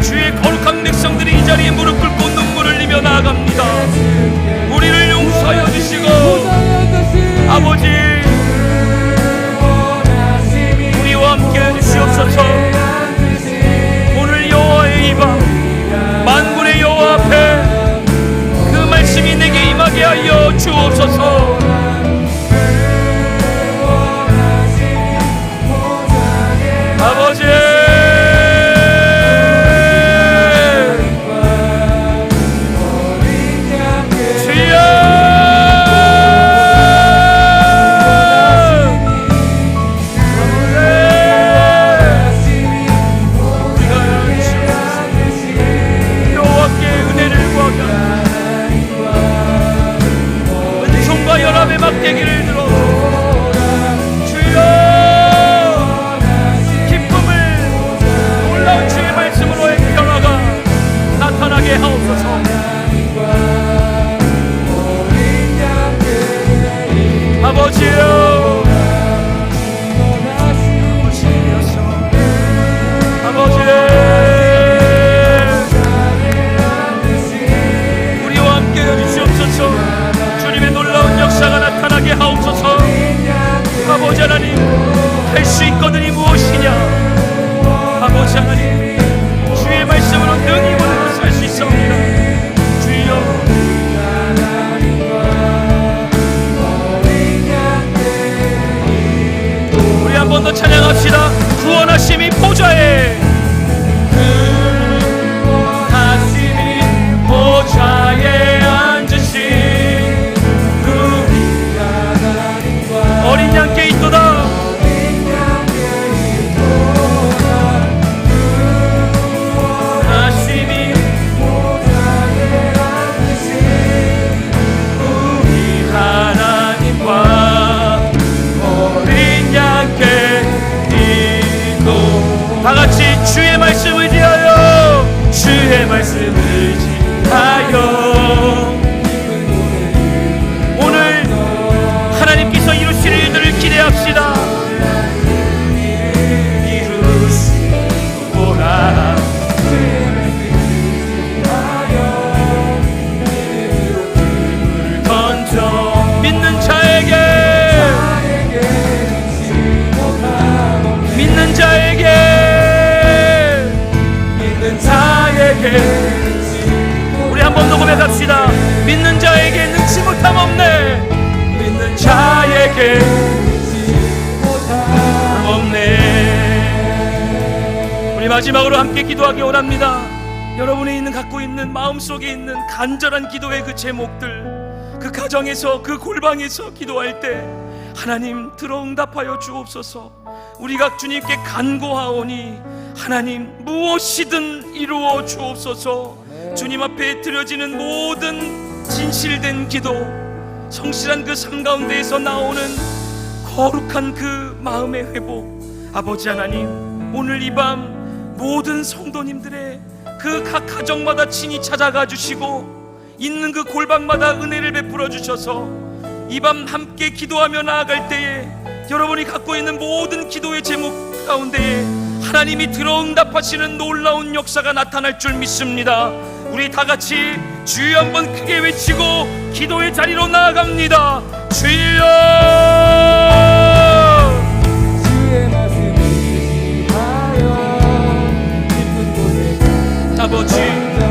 주의 거룩한 백성들이 이 자리에 무릎 꿇고 눈물을 흘리며 나아갑니다. 우리를 용서하여 주시고 아버지, 우리와 함께 해주시옵소서. 오늘 여호와의 이 밤 만군의 여호와 앞에 그 말씀이 내게 임하게 하여 주옵소서. 아버지, 막대기를 들어 주여 기쁨을 놀라운 주의 말씀으로의 변화가 나타나게 하옵소서. 아버지여, 아버지, 우리와 함께 해주시옵소서. 주님의 놀라운 역사가 나타나게 하옵소서. 아버지 하나님, 할 수 있거든이 무엇이냐. 아버지 하나님, 주의 말씀으로 능히 모든 것을 할 수 있사옵니다. 주여, 우리 한 번 더 찬양합시다. 구원하심이 보좌에, 구원하심이 보좌에 앉으신 어린 양께 있도다. 하심이 우리 하나님과 어린 양께 있도. 다같이 주의 말씀을 지하여, 주의 말씀을 지하여 오늘 하나님께서 이루실 일들을 기대합시다. 이루시고라. 던져 믿는 자에게, 믿는 자에게, 믿는 자에게. 우리 한 번 더 고백합시다. 믿는 자에게 능치 못함 없네. 믿는 자에게 없네. 우리 마지막으로 함께 기도하기 원합니다. 여러분이 갖고 있는 마음속에 있는 간절한 기도의 그 제목들, 그 가정에서, 그 골방에서 기도할 때 하나님 들어 응답하여 주옵소서. 우리가 주님께 간구하오니 하나님 무엇이든 이루어 주옵소서. 주님 앞에 드려지는 모든 진실된 기도, 성실한 그 삶 가운데에서 나오는 거룩한 그 마음의 회복, 아버지 하나님, 오늘 이 밤 모든 성도님들의 그 각 가정마다 친히 찾아가 주시고 있는 그 골방마다 은혜를 베풀어 주셔서 이 밤 함께 기도하며 나아갈 때에 여러분이 갖고 있는 모든 기도의 제목 가운데에 하나님이 들어응답하시는 놀라운 역사가 나타날 줄 믿습니다. 우리 다 같이 주여 한번 크게 외치고 기도의 자리로 나아갑니다. 주여!